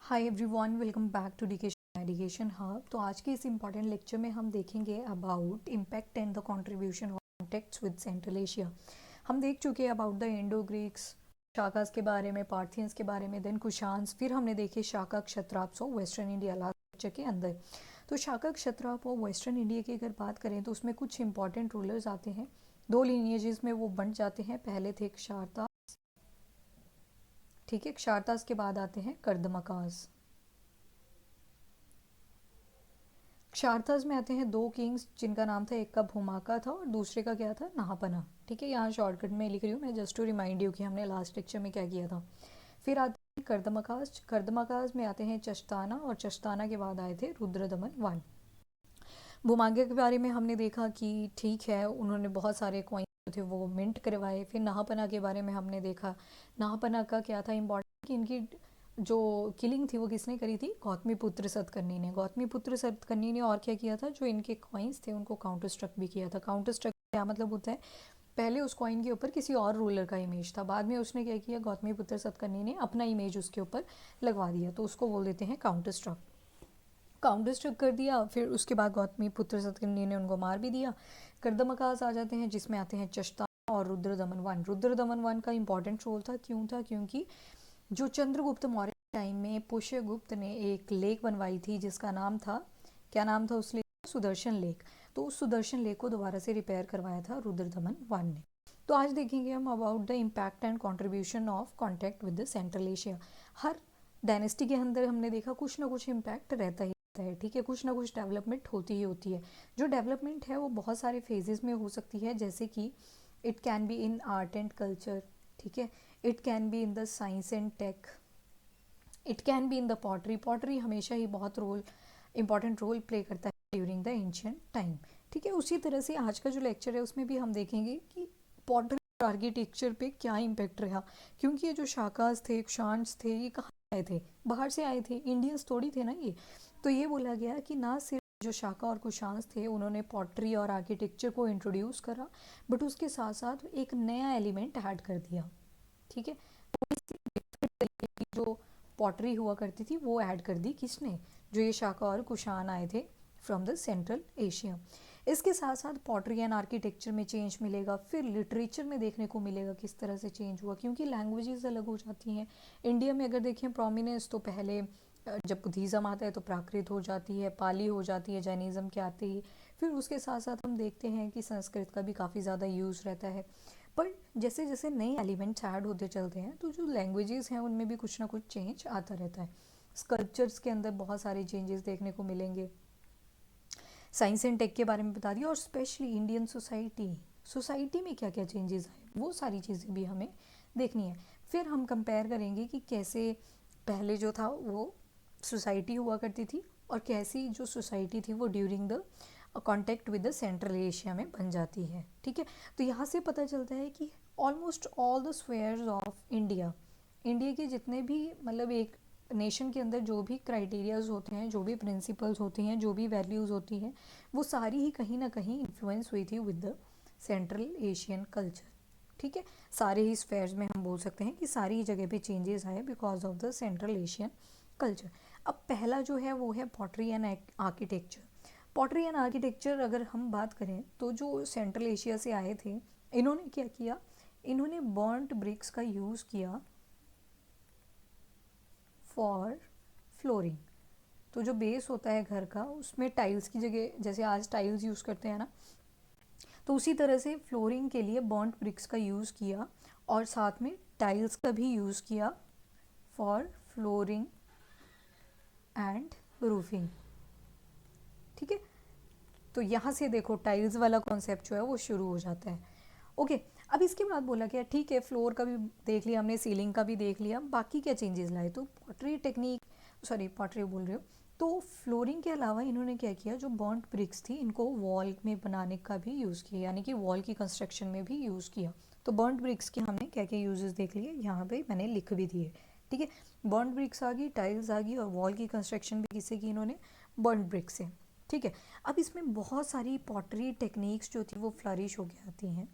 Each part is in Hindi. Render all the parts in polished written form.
Hi everyone, welcome back to education hub. तो आज के इस इम्पॉर्टेंट लेक्चर में हम देखेंगे about impact and the contribution of contacts with central Asia. हम देख चुके हैं about the Indo Greeks, Shakas के बारे में, पार्थियंस के बारे में, देन कुशान्स, फिर हमने देखे Shaka Kshatraps of western India last lecture के अंदर। तो Shaka Kshatrap of western India की अगर बात करें तो उसमें कुछ इंपॉर्टेंट रूलर्स आते हैं, दो लीनिएजेस में वो बन जाते हैं। पहले थे क्षारता, ठीक है, क्षारतास के बाद आते हैं कर्दमकास। क्षारथास में आते हैं दो किंग्स जिनका नाम था, एक का भूमाका था और दूसरे का क्या था, नाहपना। ठीक है, यहाँ शॉर्टकट में लिख रही हूँ मैं जस्ट टू रिमाइंड यू कि हमने लास्ट लेक्चर में क्या किया था। फिर आते हैं कर्दमकास। कर्दमकास में आते हैं चश्ताना और चश्ताना के बाद आए थे रुद्रदमन वन। भूमांगे के बारे में हमने देखा कि ठीक है, उन्होंने बहुत सारे कॉइन थे वो मिंट करवाए। फिर नाहपना के बारे में हमने देखा, नाहपना का क्या था इम्पोर्टेंट कि इनकी जो किलिंग थी वो किसने करी थी, गौतमीपुत्र सतकर्णी ने। गौतमीपुत्र सतकर्णी ने और क्या किया था, जो इनके कॉइन्स थे उनको काउंटर स्ट्रक भी किया था। काउंटर स्ट्रक क्या मतलब होता है, पहले उस कॉइन के ऊपर किसी और रूलर का इमेज था, बाद में उसने क्या किया, गौतमीपुत्र सतकर्णी ने अपना इमेज उसके ऊपर लगवा दिया, तो उसको बोल देते हैं काउंटर स्ट्रक। काउंटर स्ट्रक कर दिया, फिर उसके बाद गौतमीपुत्र सतकर्णी ने उनको मार भी दिया। कर्दमकास आ जाते हैं जिसमें आते हैं चश्ता और रुद्रदमन वन। रुद्रदमन वन का इंपॉर्टेंट रोल था, क्यों था, क्योंकि जो चंद्रगुप्त मौर्य टाइम में पुष्यगुप्त ने एक लेक बनवाई थी जिसका नाम था, क्या नाम था उस लेक, सुदर्शन लेक। तो उस सुदर्शन लेक को दोबारा से रिपेयर करवाया था रुद्रदमन वन ने। तो आज देखेंगे हम about the impact and contribution of contact with the central Asia. Her dynasty के अंदर हमने देखा कुछ ना कुछ इम्पैक्ट रहता ही रहता है, ठीक है, कुछ ना कुछ डेवलपमेंट होती ही होती है। जो डेवलपमेंट है वो बहुत सारे फेजेस में हो सकती है, जैसे कि it can be in art and culture, ठीक है, it can be in the science and tech, it can be in the pottery. Pottery हमेशा ही बहुत इंपॉर्टेंट रोल प्ले करता है ड्यूरिंग द एंशियंट टाइम। ठीक है, उसी तरह से आज का जो लेक्चर है उसमें भी हम देखेंगे कि पॉटरी और आर्किटेक्चर पे क्या इम्पैक्ट रहा, क्योंकि ये जो शाकास थे, कुशान्स थे, ये कहाँ आए थे, बाहर से आए थे, इंडियंस थोड़ी थे ना ये। तो ये बोला गया कि ना सिर्फ जो शाका और कुशान्स थे उन्होंने पॉटरी और आर्किटेक्चर को इंट्रोड्यूस करा, बट उसके साथ साथ एक नया एलिमेंट ऐड कर दिया। ठीक है, जो पॉटरी हुआ करती थी वो ऐड कर दी किसने, जो ये शाका और कुशान आए थे फ्रॉम द सेंट्रल एशिया। इसके साथ साथ पॉटरी एंड आर्किटेक्चर में चेंज मिलेगा, फिर लिटरेचर में देखने को मिलेगा किस तरह से चेंज हुआ, क्योंकि लैंग्वेजेस अलग हो जाती हैं। इंडिया में अगर देखें प्रोमिनेंस, तो पहले जब बुद्धिज़्म आता है तो प्राकृत हो जाती है, पाली हो जाती है जैनिज़्म के आते ही। फिर उसके साथ साथ हम देखते हैं कि संस्कृत का भी काफ़ी ज़्यादा यूज़ रहता है। पर जैसे जैसे नए एलिमेंट्स ऐड होते चलते हैं तो जो लैंग्वेजेस हैं उनमें भी कुछ ना कुछ चेंज आता रहता है। स्कल्पचर्स के अंदर बहुत सारे चेंजेस देखने को मिलेंगे। साइंस एंड टेक के बारे में बता दिया, और स्पेशली इंडियन सोसाइटी में क्या क्या चेंजेस आए वो सारी चीज़ें भी हमें देखनी है। फिर हम कंपेयर करेंगे कि कैसे पहले जो था वो सोसाइटी हुआ करती थी और कैसी जो सोसाइटी थी वो during the contact with the central Asia में बन जाती है। ठीक है, तो यहाँ से पता चलता है कि almost all the spheres of India, India के जितने भी, मतलब एक नेशन के अंदर जो भी क्राइटेरियाज होते हैं, जो भी प्रिंसिपल्स होती हैं, जो भी वैल्यूज़ होती हैं, वो सारी ही कहीं ना कहीं इन्फ्लुएंस हुई थी with the central Asian culture. ठीक है, सारे ही स्फेयर्स में हम बोल सकते हैं कि सारी ही जगह पे चेंजेस आए because of the central Asian culture. अब पहला जो है वो है pottery and architecture. Pottery and architecture अगर हम बात करें तो जो सेंट्रल एशिया से आए थे इन्होंने क्या किया, इन्होंने बर्न्ट ब्रिक्स का यूज़ किया फॉर फ्लोरिंग। तो जो बेस होता है घर का उसमें टाइल्स की जगह, जैसे आज टाइल्स यूज़ करते हैं ना, तो उसी तरह से फ्लोरिंग के लिए बर्न्ट ब्रिक्स का यूज़ किया और साथ में टाइल्स का भी यूज़ किया फॉर फ्लोरिंग एंड रूफिंग। ठीक है, तो यहाँ से देखो टाइल्स वाला कॉन्सेप्ट जो है वो शुरू हो जाता है। ओके, अब इसके बाद बोला गया ठीक है, फ्लोर का भी देख लिया हमने, सीलिंग का भी देख लिया, बाकी क्या चेंजेस लाए, तो पॉटरी टेक्निक, सॉरी पॉटरी बोल रही हूँ, तो फ्लोरिंग के अलावा इन्होंने क्या किया, जो बर्न्ट ब्रिक्स थी इनको वॉल में बनाने का भी यूज़ किया, यानी कि वॉल की कंस्ट्रक्शन में भी यूज़ किया। तो बर्न्ट ब्रिक्स के हमने क्या क्या यूजेस देख लिए, यहाँ पे मैंने लिख भी दिए। ठीक है, बर्न्ट ब्रिक्स आ गई, टाइल्स आ गई, और वॉल की कंस्ट्रक्शन भी किससे की इन्होंने, बर्न्ट ब्रिक्स से। ठीक है, अब इसमें बहुत सारी पॉटरी टेक्निक्स जो थी वो फ्लरिश हो के आती हैं।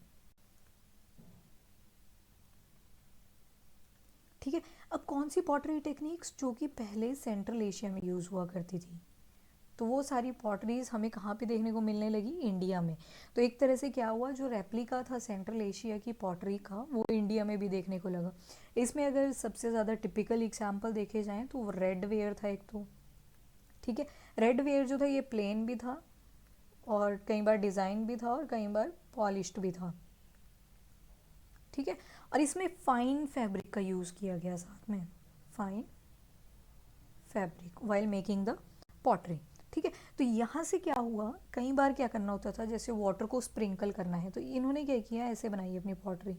ठीक है, अब कौन सी पॉटरी टेक्निक्स जो कि पहले सेंट्रल एशिया में यूज़ हुआ करती थी, तो वो सारी पॉटरीज हमें कहाँ पे देखने को मिलने लगी, इंडिया में। तो एक तरह से क्या हुआ, जो रेप्लिका था सेंट्रल एशिया की पॉटरी का वो इंडिया में भी देखने को लगा। इसमें अगर सबसे ज़्यादा टिपिकल एग्जाम्पल देखे जाएँ तो रेड वेयर था एक तो, ठीक है। रेड वेयर जो था ये प्लेन भी था और कई बार डिज़ाइन भी था और कई बार पॉलिश्ड भी था, ठीक है। और इसमें फाइन फैब्रिक का यूज़ किया गया साथ में, fine fabric while making the pottery, ठीक है। तो यहाँ से क्या हुआ, कई बार क्या करना होता था, जैसे वाटर को स्प्रिंकल करना है तो इन्होंने क्या किया, ऐसे बनाई अपनी पॉटरी,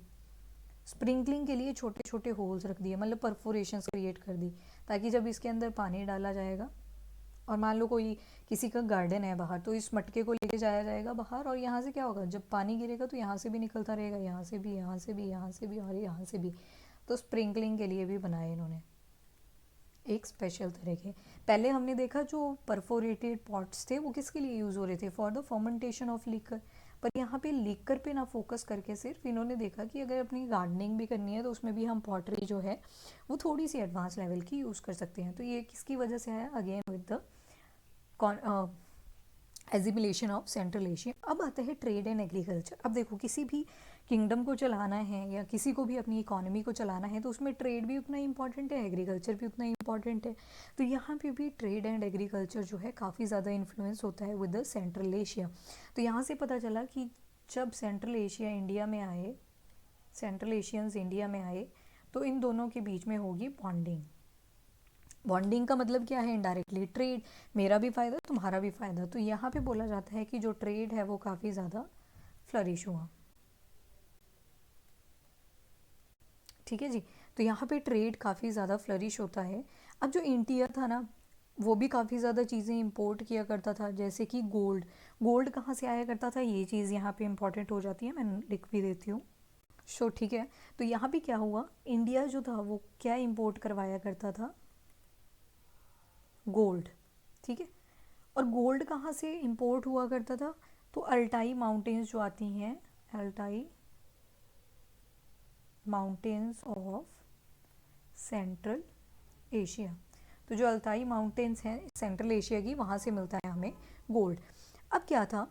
स्प्रिंकलिंग के लिए छोटे छोटे होल्स रख दिए, मतलब परफोरेशंस क्रिएट कर दी, ताकि जब इसके अंदर पानी डाला जाएगा और मान लो कोई किसी का गार्डन है बाहर, तो इस मटके को लेके जाया जाएगा बाहर और यहाँ से क्या होगा, जब पानी गिरेगा तो यहाँ से भी निकलता रहेगा, यहाँ से भी, यहाँ से भी, यहाँ से भी और यहाँ से भी। तो स्प्रिंकलिंग के लिए भी बनाए इन्होंने एक स्पेशल तरह के। पहले हमने देखा जो परफोरेटेड पॉट्स थे वो किसके लिए यूज़ हो रहे थे, for the fermentation of liquor. पर यहाँ पे लीकर पे ना फोकस करके सिर्फ इन्होंने देखा कि अगर अपनी गार्डनिंग भी करनी है तो उसमें भी हम पॉटरी जो है वो थोड़ी सी एडवांस लेवल की यूज़ कर सकते हैं। तो ये किसकी वजह से आया, again with the assimilation of central Asia. अब आता है ट्रेड एंड एग्रीकल्चर। अब देखो किसी भी किंगडम को चलाना है या किसी को भी अपनी इकोनॉमी को चलाना है तो उसमें ट्रेड भी उतना इंपॉर्टेंट है, एग्रीकल्चर भी उतना इंपॉर्टेंट है। तो यहाँ पे भी ट्रेड एंड एग्रीकल्चर जो है काफ़ी ज़्यादा इन्फ्लुएंस होता है विद द सेंट्रल एशिया। तो यहाँ से पता चला कि जब सेंट्रल एशिया इंडिया में आए, सेंट्रल एशियंस इंडिया में आए, तो इन दोनों के बीच में होगी बॉन्डिंग। बॉन्डिंग का मतलब क्या है, इनडायरेक्टली ट्रेड, मेरा भी फ़ायदा तुम्हारा भी फ़ायदा। तो यहाँ पे बोला जाता है कि जो ट्रेड है वो काफ़ी ज़्यादा फ्लरिश हुआ, ठीक है जी। तो यहाँ पे ट्रेड काफ़ी ज़्यादा फ्लरिश होता है। अब जो इंडिया था ना वो भी काफ़ी ज़्यादा चीज़ें इंपोर्ट किया करता था, जैसे कि गोल्ड। गोल्ड कहाँ से आया करता था, ये चीज़ यहाँ पे इंपॉर्टेंट हो जाती है, मैं लिख भी देती हूँ। सो ठीक है, तो यहाँ पे क्या हुआ, इंडिया जो था वो क्या इंपोर्ट करवाया करता था, गोल्ड, ठीक है। और गोल्ड कहाँ से इंपोर्ट हुआ करता था, तो अल्टाई माउंटेन्स जो आती हैं, Altai mountains of central Asia. तो जो अल्ताई माउंटेन्स हैं सेंट्रल एशिया की, वहाँ से मिलता है हमें गोल्ड। अब क्या था,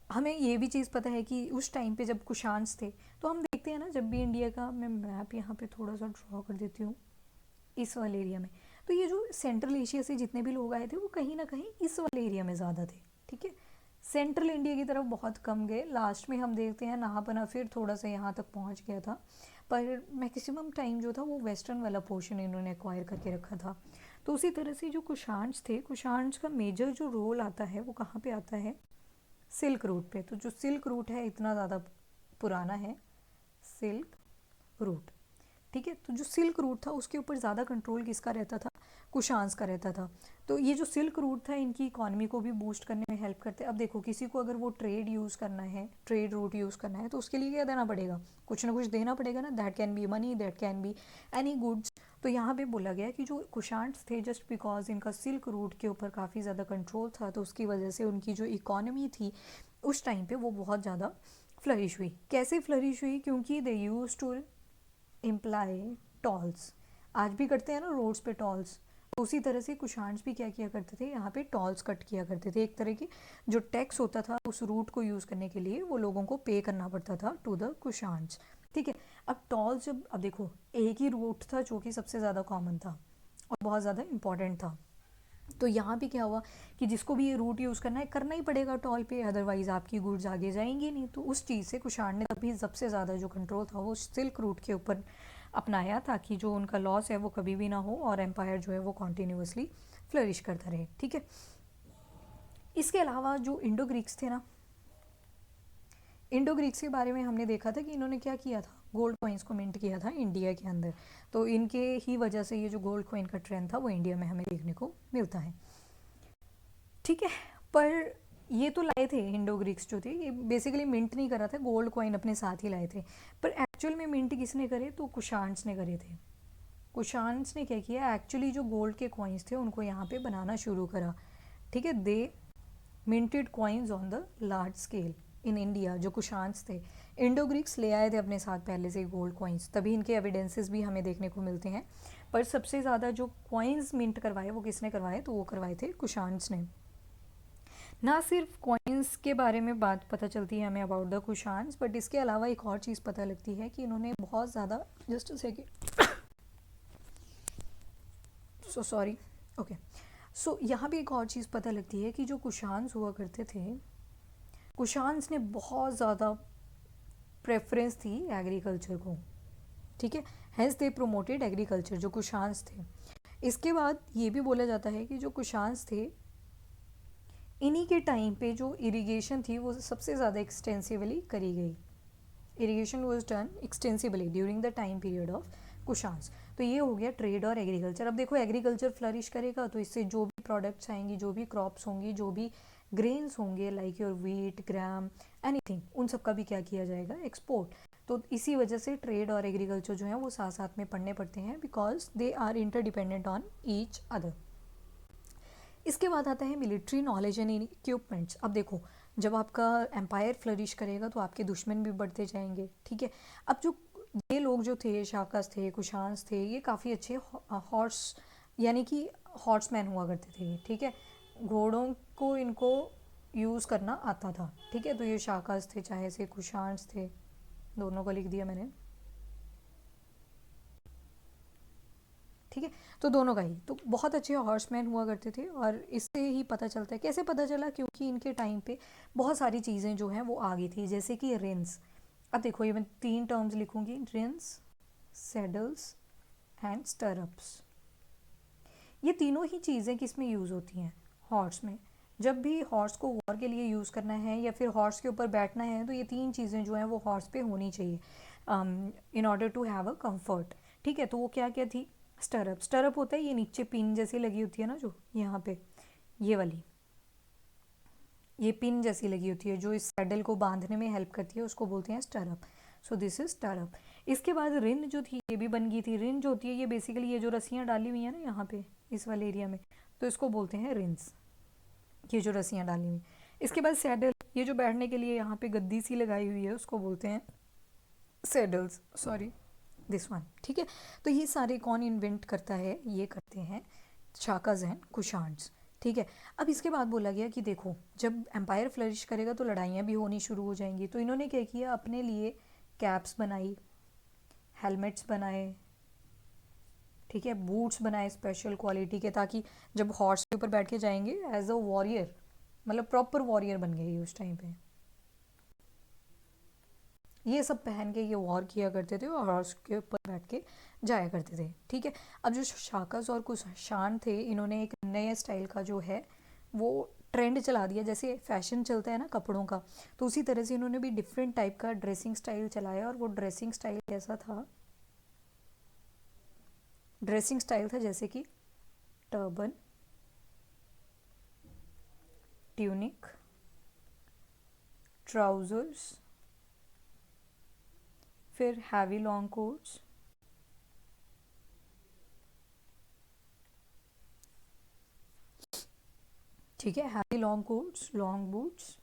हमें ये भी चीज़ पता है कि उस टाइम पे जब कुशान्स थे, तो हम देखते हैं ना जब भी इंडिया का, मैं मैप यहाँ पे थोड़ा सा ड्रॉ कर देती हूँ इस वाले एरिया में, तो ये जो सेंट्रल एशिया से जितने भी लोग आए थे वो कहीं ना कहीं इस वाले एरिया में ज़्यादा थे, ठीक है। सेंट्रल इंडिया की तरफ बहुत कम गए, लास्ट में हम देखते हैं नहापना फिर थोड़ा सा यहाँ तक पहुँच गया था, पर मैक्सिमम टाइम जो था वो वेस्टर्न वाला पोर्शन इन्होंने एक्वायर करके रखा था। तो उसी तरह से जो कुशान्स थे, कुशान्स का मेजर जो रोल आता है वो कहाँ पे आता है, सिल्क रूट पे। तो जो सिल्क रूट है इतना ज़्यादा पुराना है, सिल्क रूट, ठीक है। तो जो सिल्क रूट था उसके ऊपर ज़्यादा कंट्रोल किसका रहता था, कुशान्स का रहता था। तो ये जो सिल्क रूट था इनकी इकॉनमी को भी बूस्ट करने में हेल्प करते हैं। अब देखो किसी को अगर वो ट्रेड यूज़ करना है, ट्रेड रूट यूज़ करना है, तो उसके लिए क्या देना पड़ेगा, कुछ ना कुछ देना पड़ेगा ना, that can be money, that can be any goods. तो यहाँ पे बोला गया कि जो कुशान्स थे, जस्ट बिकॉज इनका सिल्क रूट के ऊपर काफ़ी ज़्यादा कंट्रोल था, तो उसकी वजह से उनकी जो इकॉनमी थी उस टाइम पे वो बहुत ज़्यादा फ्लरिश हुई। कैसे फ्लरिश हुई, क्योंकि दे यूज टू इम्प्लाई टॉल्स, आज भी करते हैं ना रोड्स पे टॉल्स, तो उसी तरह से कुशान्स भी क्या किया करते थे, यहाँ पे टॉल्स कट किया करते थे। एक तरह की जो टैक्स होता था उस रूट को यूज़ करने के लिए वो लोगों को पे करना पड़ता था टू द कुशान्स, ठीक है। अब टॉल्स जब, अब देखो एक ही रूट था जो कि सबसे ज़्यादा कॉमन था और बहुत ज़्यादा इंपॉर्टेंट था, तो यहाँ भी क्या हुआ कि जिसको भी ये रूट यूज़ करना है करना ही पड़ेगा टॉल पे, अदरवाइज़ आपकी गुड्स आगे जाएंगी नहीं। तो उस चीज़ से कुशाण ने तभी सबसे ज़्यादा जो कंट्रोल था वो सिल्क रूट के ऊपर अपनाया, ताकि जो उनका लॉस है वो कभी भी ना हो और एम्पायर जो है वो कॉन्टीन्यूसली फ्लरिश करता रहे, ठीक है। इसके अलावा जो इंडो ग्रीक्स थे ना, इंडो ग्रीक्स के बारे में हमने देखा था कि इन्होंने क्या किया था, गोल्ड कॉइन्स को मिंट किया था इंडिया के अंदर। तो इनके ही वजह से ये जो गोल्ड कॉइन का ट्रेंड था वो इंडिया में हमें देखने को मिलता है, ठीक है। पर ये तो लाए थे इंडो ग्रीक्स जो थे, ये बेसिकली मिंट नहीं करा था, गोल्ड कॉइन अपने साथ ही लाए थे। पर एक्चुअल में मिंट किसने करे, तो कुशान्स ने करे थे। कुशान्स ने क्या किया, एक्चुअली जो गोल्ड के कॉइन्स थे उनको यहाँ पे बनाना शुरू करा, ठीक है। They minted coins on the large scale in India जो कुशान्स थे, इंडो ग्रीक्स ले आए थे अपने साथ पहले से गोल्ड कॉइन्स, तभी इनके एविडेंसेस भी हमें देखने को मिलते हैं। पर सबसे ज़्यादा जो कॉइन्स मिंट करवाए वो किसने करवाए, तो वो करवाए थे कुशान्स ने। ना सिर्फ कॉइन्स के बारे में बात पता चलती है हमें अबाउट द कुशान्स, बट इसके अलावा एक और चीज़ पता लगती है कि इन्होंने बहुत ज़्यादा, just a second, so sorry, okay. So यहाँ भी एक और चीज़ पता लगती है कि जो कुशान्स हुआ करते थे, कुशान्स ने बहुत ज़्यादा प्रेफरेंस थी एग्रीकल्चर को, ठीक है, हैज़ दे प्रोमोटेड एग्रीकल्चर, जो कुशान्स थे। इसके बाद ये भी बोला जाता है कि जो कुशान्स थे, इन्हीं के टाइम पे जो इरिगेशन थी वो सबसे ज़्यादा एक्सटेंसिवली करी गई। Irrigation was done extensively during the time period of Kushans. तो ये हो गया ट्रेड और एग्रीकल्चर। अब देखो एग्रीकल्चर फ्लरिश करेगा तो इससे जो भी प्रोडक्ट्स आएंगी, जो भी क्रॉप्स होंगी, जो भी ग्रेन्स होंगे, like your wheat, gram, anything, उन सब का भी क्या किया जाएगा, एक्सपोर्ट। तो इसी वजह से ट्रेड और एग्रीकल्चर जो है वो साथ साथ में पढ़ने पड़ते हैं, because they are interdependent on each other. इसके बाद आता है मिलिट्री नॉलेज एंड इक्विपमेंट्स। अब देखो जब आपका एम्पायर फ्लरिश करेगा तो आपके दुश्मन भी बढ़ते जाएंगे, ठीक है। अब जो ये लोग जो थे, शाकस थे, कुशान्स थे, ये काफ़ी अच्छे हॉर्स यानी कि हॉर्समैन हुआ करते थे, ठीक है। घोड़ों को इनको यूज़ करना आता था, ठीक है। तो ये शाकस थे चाहे से कुशान्स थे, दोनों को लिख दिया मैंने, ठीक है। तो दोनों का ही, तो बहुत अच्छे हॉर्समैन हुआ करते थे। और इससे ही पता चलता है, कैसे पता चला, क्योंकि इनके टाइम पे बहुत सारी चीज़ें जो हैं वो आ गई थी, जैसे कि रिंस। अब देखो ये मैं 3 टर्म्स लिखूंगी, रिंस, सैडल्स एंड स्टरअप्स। ये तीनों ही चीज़ें किस में यूज़ होती हैं, हॉर्स में। जब भी हॉर्स को वॉर के लिए यूज़ करना है या फिर हॉर्स के ऊपर बैठना है, तो ये 3 चीज़ें जो हैं वो हॉर्स पे होनी चाहिए in order to have a comfort, ठीक है। तो वो क्या क्या थी, स्टरअप। स्टरअप होता है ये नीचे पिन जैसी लगी होती है ना, जो यहाँ पे ये वाली, ये पिन जैसी लगी होती है जो इस सैडल को बांधने में हेल्प करती है, उसको बोलते हैं stirrup. So this is stirrup. इसके बाद रिन जो थी ये भी बन गई थी। रिन जो होती है ये बेसिकली ये जो रस्सियाँ डाली हुई हैं ना यहाँ पे इस वाले एरिया में, तो इसको बोलते हैं रिंस, ये जो रस्सियाँ डाली हुई। इसके बाद सैडल, ये जो बैठने के लिए यहाँ पे गद्दी सी लगाई हुई है उसको बोलते हैं सैडल्स, सॉरी दिस वन, ठीक है। तो ये सारे कौन इन्वेंट करता है, ये करते हैं शाकाज एंड कुशान्स, ठीक है। अब इसके बाद बोला गया कि देखो जब एम्पायर फ्लरिश करेगा तो लड़ाइयाँ भी होनी शुरू हो जाएंगी। तो इन्होंने क्या किया, अपने लिए कैप्स बनाई, हेलमेट्स बनाए, ठीक है, बूट्स बनाए स्पेशल क्वालिटी के, ताकि जब हॉर्स के ऊपर बैठ के जाएंगे एज अ वॉरियर, मतलब प्रॉपर वॉरियर बन गए उस टाइम पे। ये सब पहन के ये वॉर किया करते थे और हॉर्स के ऊपर बैठ के जाया करते थे, ठीक है। अब जो शाकस और कुशान थे, इन्होंने एक नए स्टाइल का जो है वो ट्रेंड चला दिया, जैसे फैशन चलता है ना कपड़ों का, तो उसी तरह से इन्होंने भी डिफरेंट टाइप का ड्रेसिंग स्टाइल चलाया। और वो ड्रेसिंग स्टाइल कैसा था, ड्रेसिंग स्टाइल था जैसे कि टर्बन, ट्यूनिक, ट्राउजर्स, फिर हैवी लॉन्ग कोट्स, ठीक है, heavy long quotes, long boots,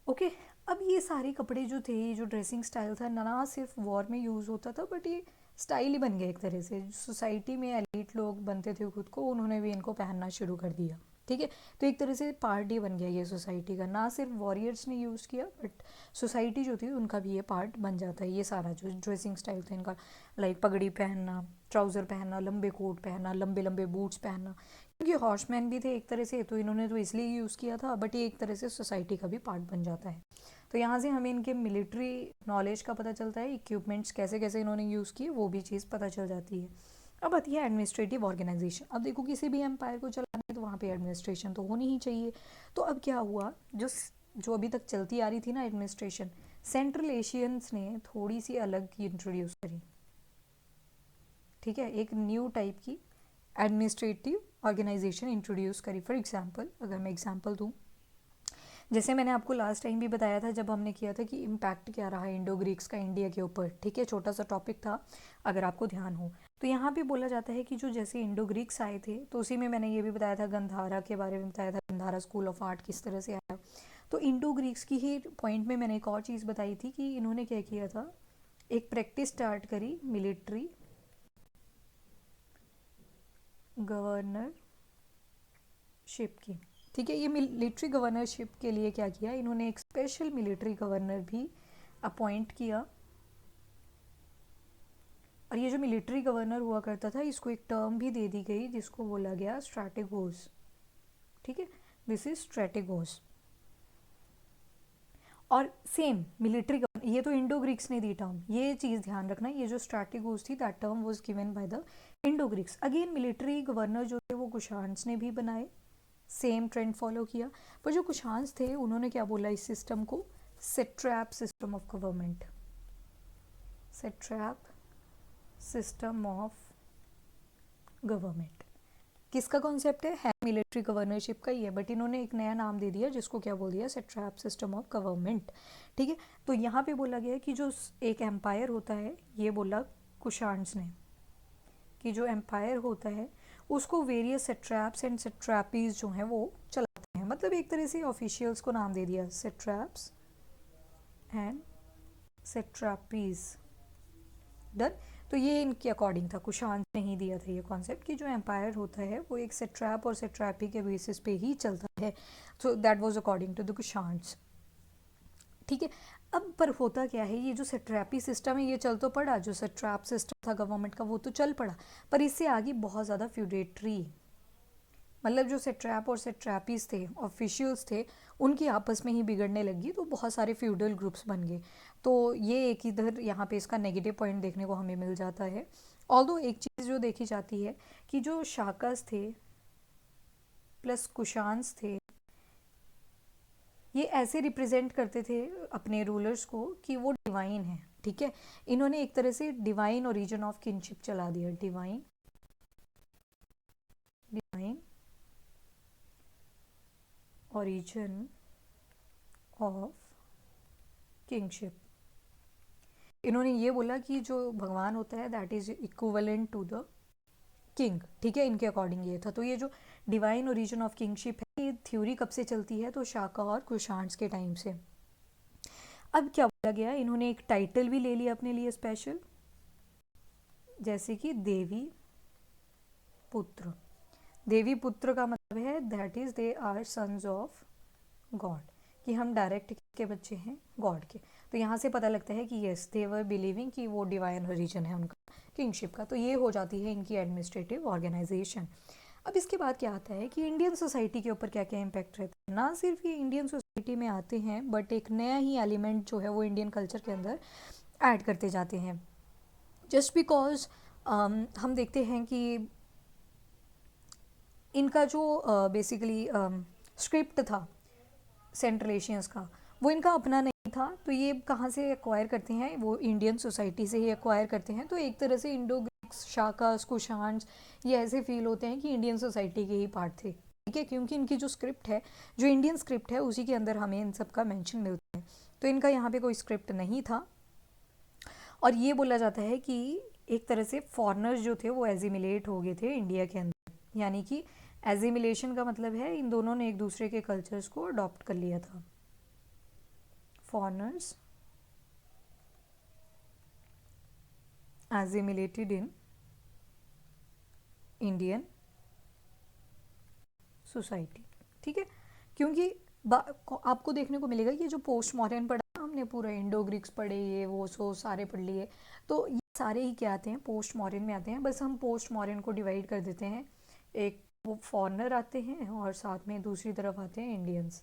okay. अब ये सारे कपड़े जो थे, ये जो ड्रेसिंग स्टाइल था, ना सिर्फ वॉर में यूज़ होता था, बट ये स्टाइल ही बन गया एक तरह से। सोसाइटी में एलीट लोग बनते थे खुद को, उन्होंने भी इनको पहनना शुरू कर दिया, ठीक है। तो एक तरह से पार्ट ही बन गया ये सोसाइटी का, ना सिर्फ वॉरियर्स ने यूज़ किया बट सोसाइटी जो थी उनका भी ये पार्ट बन जाता है। ये सारा जो ड्रेसिंग स्टाइल था इनका, लाइक पगड़ी पहनना, ट्राउज़र पहनना, लंबे कोट पहनना, लंबे लंबे बूट्स पहनना, क्योंकि हॉर्समैन भी थे एक तरह से, तो इन्होंने तो इसलिए यूज़ किया था, बट ये एक तरह से सोसाइटी का भी पार्ट बन जाता है। तो यहाँ से हमें इनके मिलिट्री नॉलेज का पता चलता है, इक्विपमेंट्स कैसे कैसे इन्होंने यूज़ किए वो भी चीज़ पता चल जाती है। अब आती है एडमिनिस्ट्रेटिव ऑर्गेनाइजेशन। अब देखो किसी भी एम्पायर को चलाना है तो वहाँ पे एडमिनिस्ट्रेशन तो होनी ही चाहिए। तो अब क्या हुआ, जो जो अभी तक चलती आ रही थी ना एडमिनिस्ट्रेशन, सेंट्रल एशियंस ने थोड़ी सी अलग की इंट्रोड्यूस करी, ठीक है, एक न्यू टाइप की एडमिनिस्ट्रेटिव ऑर्गेनाइजेशन इंट्रोड्यूस करी। फॉर एग्जांपल अगर मैं एग्जांपल दूँ, जैसे मैंने आपको लास्ट टाइम भी बताया था जब हमने किया था कि इम्पैक्ट क्या रहा इंडो ग्रीक्स का इंडिया के ऊपर, ठीक है, छोटा सा टॉपिक था अगर आपको ध्यान हो। तो यहाँ पे बोला जाता है कि जो जैसे इंडो ग्रीक्स आए थे, तो उसी में मैंने ये भी बताया था, गंधारा के बारे में बताया था, गंधारा स्कूल ऑफ आर्ट किस तरह से आया। तो इंडो ग्रीक्स की ही पॉइंट में मैंने एक और चीज़ बताई थी कि इन्होंने क्या किया था, एक प्रैक्टिस स्टार्ट करी मिलिट्री गवर्नरशिप की। ठीक है, ये मिलिट्री गवर्नरशिप के लिए क्या किया, इन्होंने एक स्पेशल मिलिट्री गवर्नर भी अपॉइंट किया। और ये जो मिलिट्री गवर्नर हुआ करता था, इसको एक टर्म भी दे दी गई जिसको बोला गया स्ट्रैटेगोस। ठीक है, दिस इज स्ट्रैटेगोस। और सेम मिलिट्री गवर्नर, ये तो इंडो ग्रीक्स ने दी टर्म, ये चीज़ ध्यान रखना, ये जो स्ट्रैटेगोस थी that term was given by the Indo Greeks. Again military governor जो थे वो कुशान्स ने भी बनाए, सेम ट्रेंड फॉलो किया। पर जो कुशान्स थे उन्होंने क्या बोला इस सिस्टम को, satrap system of government, satrap system of government. किसका कॉन्सेप्ट है मिलिट्री गवर्नरशिप का ही है, बट इन्होंने एक नया नाम दे दिया जिसको क्या बोल दिया, सेट्रैप सिस्टम ऑफ गवर्नमेंट। ठीक है, तो यहाँ पे बोला गया कि जो एक एम्पायर होता है, ये बोला कुशान्स ने कि जो एम्पायर होता है उसको वेरियस सेट्रैप्स एंड सेट्रैपीज जो हैं वो चलाते हैं। मतलब एक तरह से ऑफिशियल्स को नाम दे दिया, सेट्रैप्स एंड सेट्रैपीज। डन। तो ये इनके अकॉर्डिंग था, कुशान ने ही दिया था ये कॉन्सेप्ट कि जो एम्पायर होता है वो एक सेट्रैप और सेट्रैपी के बेसिस पे ही चलता है। So that was according to the Kushans. ठीक है, अब पर होता क्या है, ये जो सेट्रैपी सिस्टम है ये चल तो पड़ा, जो सेट्रैप सिस्टम था गवर्नमेंट का वो तो चल पड़ा, पर इससे आगे बहुत ज़्यादा फ्यूडेटरी, मतलब जो सेट्रैप और सेट्रैपीज थे, ऑफिशियल्स थे, उनकी आपस में ही बिगड़ने लगी, तो बहुत सारे फ्यूडल ग्रुप्स बन गए। तो ये एक इधर यहाँ पे इसका नेगेटिव पॉइंट देखने को हमें मिल जाता है। ऑल्दो एक चीज़ जो देखी जाती है कि जो शाकास थे प्लस कुशान्स थे, ये ऐसे रिप्रेजेंट करते थे अपने रूलर्स को कि वो डिवाइन है। ठीक है, इन्होंने एक तरह से डिवाइन ओरिजिन ऑफ किंगशिप चला दिया, डिवाइन ओरिजिन ऑफ किंगशिप। इन्होंने ये बोला कि जो भगवान होता है that is equivalent to the king. ठीक है, इनके अकॉर्डिंग ये था। तो ये जो डिवाइन ओरिजिन ऑफ किंगशिप है, ये थ्योरी कब से चलती है, तो शाका और कुशान्स के टाइम से। अब क्या बोला गया, इन्होंने एक टाइटल भी ले लिया अपने लिए स्पेशल, जैसे कि देवी पुत्र। देवी पुत्र का मतलब है that is they are sons of God, कि हम डायरेक्ट के बच्चे हैं गॉड के। तो यहाँ से पता लगता है कि येस दे वर बिलीविंग कि वो डिवाइन ओरिजिन है उनका किंगशिप का। तो ये हो जाती है इनकी एडमिनिस्ट्रेटिव ऑर्गेनाइजेशन। अब इसके बाद क्या आता है कि इंडियन सोसाइटी के ऊपर क्या क्या इम्पैक्ट रहता है। ना सिर्फ ये इंडियन सोसाइटी में आते हैं, बट एक नया ही एलिमेंट जो है वो इंडियन कल्चर के अंदर ऐड करते जाते हैं। जस्ट बिकॉज हम देखते हैं कि इनका जो बेसिकली स्क्रिप्ट था सेंट्रल एशियंस का, वो इनका अपना नहीं था। तो ये कहाँ से एक्वायर करते हैं, वो इंडियन सोसाइटी से ही एक्वायर करते हैं। तो एक तरह से इंडो ग्रीक्स, शाकास, कुशान्स, ये ऐसे फील होते हैं कि इंडियन सोसाइटी के ही पार्ट थे। ठीक है, क्योंकि इनकी जो स्क्रिप्ट है, जो इंडियन स्क्रिप्ट है, उसी के अंदर हमें इन सब का मेंशन मिलता है। तो इनका यहाँ पे कोई स्क्रिप्ट नहीं था। और ये बोला जाता है कि एक तरह से फॉरेनर्स जो थे वो एजिमिलेट हो गए थे इंडिया के अंदर, यानी कि एजिमिलेशन का मतलब है इन दोनों ने एक दूसरे के कल्चर्स को अडॉप्ट कर लिया था। Foreigners assimilated in Indian society. ठीक है, क्योंकि आपको देखने को मिलेगा कि जो पोस्ट मॉडर्न पढ़ा हमने, पूरा इंडो ग्रीक्स पढ़े, ये वो सो सारे पढ़ लिए, तो ये सारे ही क्या आते हैं, पोस्ट मॉडर्न में आते हैं। बस हम पोस्ट मॉडर्न को डिवाइड कर देते हैं, एक वो फॉरेनर आते हैं और साथ में दूसरी तरफ आते हैं इंडियंस।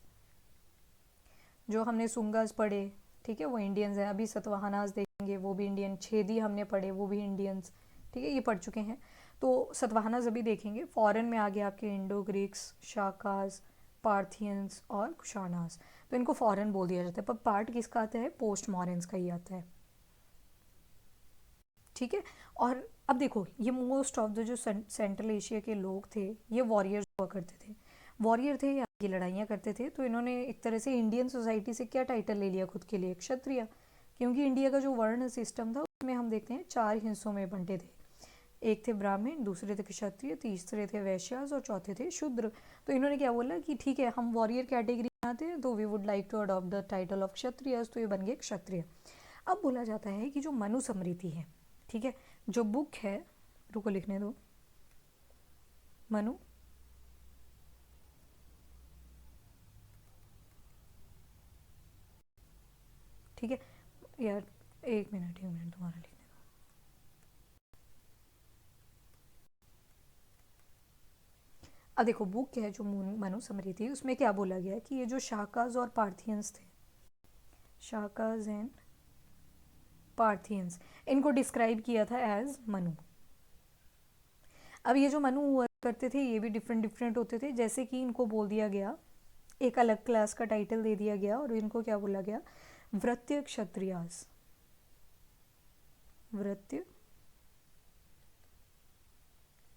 जो हमने सुंगास पढ़े, ठीक है, वो इंडियंस हैं। अभी सतवाहनास देखेंगे वो भी इंडियन, छेदी हमने पढ़े वो भी इंडियंस। ठीक है, ये पढ़ चुके हैं। तो सतवाहनास अभी देखेंगे, फॉरेन में आ गया आपके इंडो ग्रीक्स, शाकास, पार्थियंस और कुशानास। तो इनको फॉरेन बोल दिया जाता है, पर पार्ट किसका आता है, पोस्ट मॉडर्न्स का ही आता है। ठीक है, और अब देखो ये मोस्ट ऑफ द जो सेंट्रल एशिया के लोग थे ये वॉरियर्स हुआ करते थे, वॉरियर थे या ये लड़ाइयाँ करते थे। तो इन्होंने एक तरह से इंडियन सोसाइटी से क्या टाइटल ले लिया खुद के लिए, क्षत्रिय। क्योंकि इंडिया का जो वर्ण सिस्टम था उसमें हम देखते हैं 4 हिस्सों में बंटे थे। एक थे ब्राह्मण, दूसरे थे क्षत्रिय, तीसरे थे वैश्यास और चौथे थे शूद्र। तो इन्होंने क्या बोला कि ठीक है हम वॉरियर कैटेगरी में आते हैं तो we would like to adopt the title of Kshatriya, तो ये बन गए क्षत्रिय। अब बोला जाता है कि जो मनुस्मृति है, ठीक है, जो बुक है, रुको लिखने दो, मनु, ठीक है यार, एक मिनट तुम्हारा लिखने दो। अब देखो बुक है जो मनुस्मृति, उसमें क्या बोला गया है कि ये जो शाकाज और पार्थियंस थे, शाकाज एंड पार्थियंस, इनको डिस्क्राइब किया था एज मनु। अब ये जो मनु हुआ करते थे ये भी डिफरेंट डिफरेंट होते थे, जैसे कि इनको बोल दिया गया, एक अलग क्लास का टाइटल दे दिया गया और इनको क्या बोला गया, व्रत्य क्षत्रियास। व्रत्य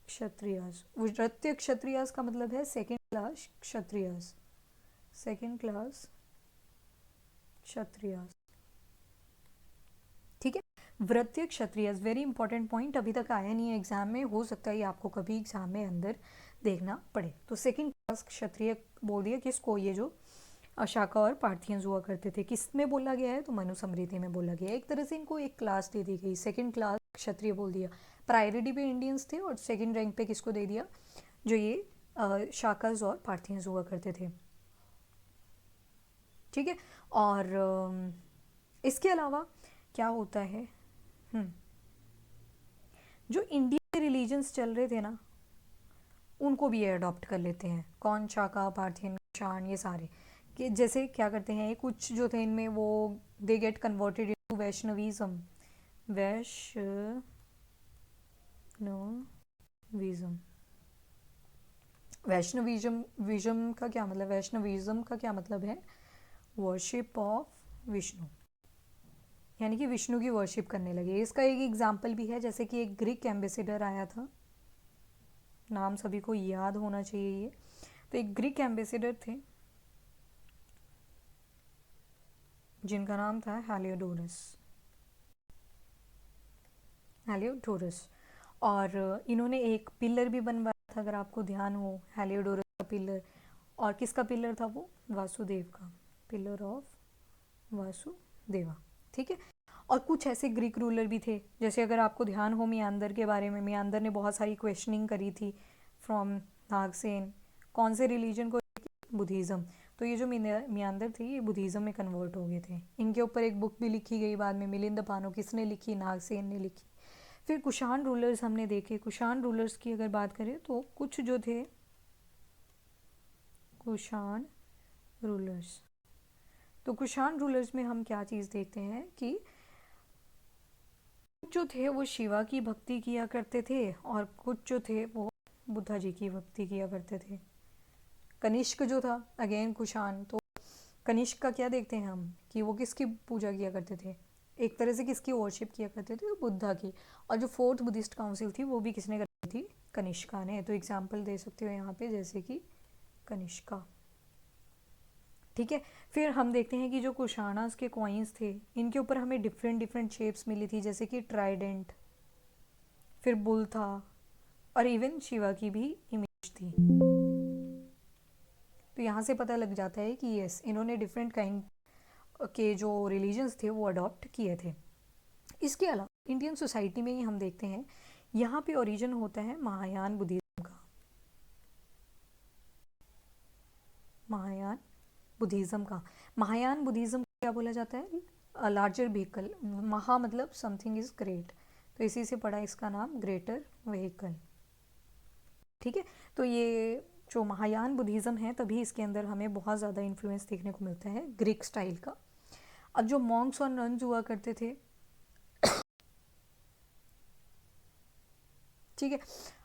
क्षत्रियास, व्रत्य क्षत्रियास का मतलब है second class Kshatriyas, second class Kshatriyas, ठीक है। व्रत्य क्षत्रियास वेरी इंपॉर्टेंट पॉइंट, अभी तक आया नहीं है एग्जाम में, हो सकता है ये आपको कभी एग्जाम में अंदर देखना पड़े। तो सेकेंड क्लास क्षत्रिय बोल दिया किसको, ये जो शाका और पार्थियंस हुआ करते थे, किस में बोला गया है, तो मनुस्मृति में बोला गया है। एक तरह से इनको एक क्लास दे दी गई, सेकंड क्लास क्षत्रिय बोल दिया। प्रायोरिटी पे इंडियंस थे और सेकंड रैंक पे किसको दे दिया, जो ये शाकाज और पार्थियंस हुआ करते थे, ठीक है। और इसके अलावा क्या होता है, जो इंडिया के रिलीजन्स चल रहे थे ना उनको भी ये अडॉप्ट कर लेते हैं, कौन, शाका, पार्थियन, शान, ये सारे, कि जैसे क्या करते हैं कुछ जो थे इनमें वो they get converted into Vaishnavism, Vaishnavism, Vaishnavism का क्या मतलब, वैष्णविज्म का क्या मतलब है, वर्शिप ऑफ विष्णु, यानी कि विष्णु की वर्शिप करने लगे। इसका एक एग्जाम्पल भी है, जैसे कि एक ग्रीक एम्बेसडर आया था, नाम सभी को याद होना चाहिए ये, तो एक ग्रीक एम्बेसडर थे जिनका नाम था हेलियोडोरस, हेलियोडोरस, और इन्होंने एक पिलर भी बनवाया था, अगर आपको ध्यान हो, हेलियोडोरस का पिलर, और किसका पिलर था वो, वासुदेव का, पिलर ऑफ वासुदेवा, ठीक है। और कुछ ऐसे ग्रीक रूलर भी थे, जैसे अगर आपको ध्यान हो मियांदर के बारे में, मियांदर ने बहुत सारी क्वेश्चनिंग करी थी फ्रॉम नागसेन, कौन से रिलीजन को, बुद्धिज़्म, तो ये जो मियांदर थे ये बुद्धिज़्म में कन्वर्ट हो गए थे। इनके ऊपर एक बुक भी लिखी गई बाद में, मिलिंद पानो, किसने लिखी, नागसेन ने लिखी। फिर कुषाण रूलर्स हमने देखे, कुषाण रूलर्स की अगर बात करें तो कुछ जो थे कुषाण रूलर्स, तो कुषाण रूलर्स में हम क्या चीज़ देखते हैं कि कुछ जो थे वो शिवा की भक्ति किया करते थे और कुछ जो थे वो बुद्धा जी की भक्ति किया करते थे। कनिष्क जो था, अगेन कुषाण, तो कनिष्क का क्या देखते हैं हम कि वो किसकी पूजा किया करते थे, एक तरह से किसकी वर्शिप किया करते थे, बुद्धा की। और जो फोर्थ बुद्धिस्ट काउंसिल थी वो भी किसने करी थी, कनिष्का ने। तो एग्जाम्पल दे सकते हो यहाँ पे, जैसे कि कनिष्का, ठीक है। फिर हम देखते हैं कि जो कुशाणास के कॉइन्स थे इनके ऊपर हमें डिफरेंट डिफरेंट शेप्स मिली थी, जैसे कि ट्राइडेंट, फिर बुल था, और इवन शिवा की भी इमेज थी। तो यहाँ से पता लग जाता है कि यस, इन्होंने डिफरेंट काइंड के जो रिलीजन्स थे वो अडॉप्ट किए थे। इसके अलावा इंडियन सोसाइटी में ही हम देखते हैं, यहाँ पे ओरिजिन होता है महायान बुद्धिज्म का, महायान बुद्धिज्म का। महायान बुद्धिज्म क्या बोला जाता है, लार्जर व्हीकल, महा मतलब समथिंग इज ग्रेट, तो इसी से पड़ा इसका नाम ग्रेटर व्हीकल, ठीक है। तो ये जो महायान बुद्धिज्म है तभी इसके अंदर हमें बहुत ज़्यादा इन्फ्लुएंस देखने को मिलता है ग्रीक स्टाइल का। अब जो मॉन्क्स और नन्स हुआ करते थे, ठीक है,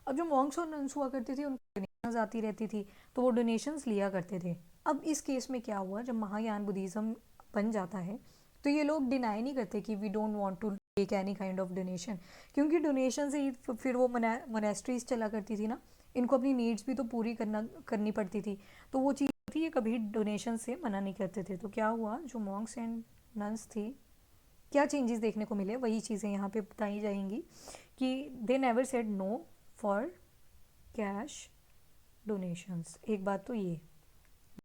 अब जो मॉन्क्स और नन्स हुआ करते थे उनको डोनेशंस आती रहती थी, तो वो डोनेशंस लिया करते थे। अब इस केस में क्या हुआ, जब महायान बुद्धिज्म बन जाता है तो ये लोग डिनाई नहीं करते कि we don't want to take any kind of donation, क्योंकि डोनेशन से ही फिर वो मोनेस्ट्रीज चला करती थी ना, इनको अपनी नीड्स भी तो पूरी करनी पड़ती थी, तो वो चीज़ थी, ये कभी डोनेशन से मना नहीं करते थे। तो क्या हुआ, जो मॉन्क्स एंड नन्स थी क्या चेंजेस देखने को मिले, वही चीज़ें यहाँ पे बताई जाएंगी कि they never said no for cash donations. एक बात तो ये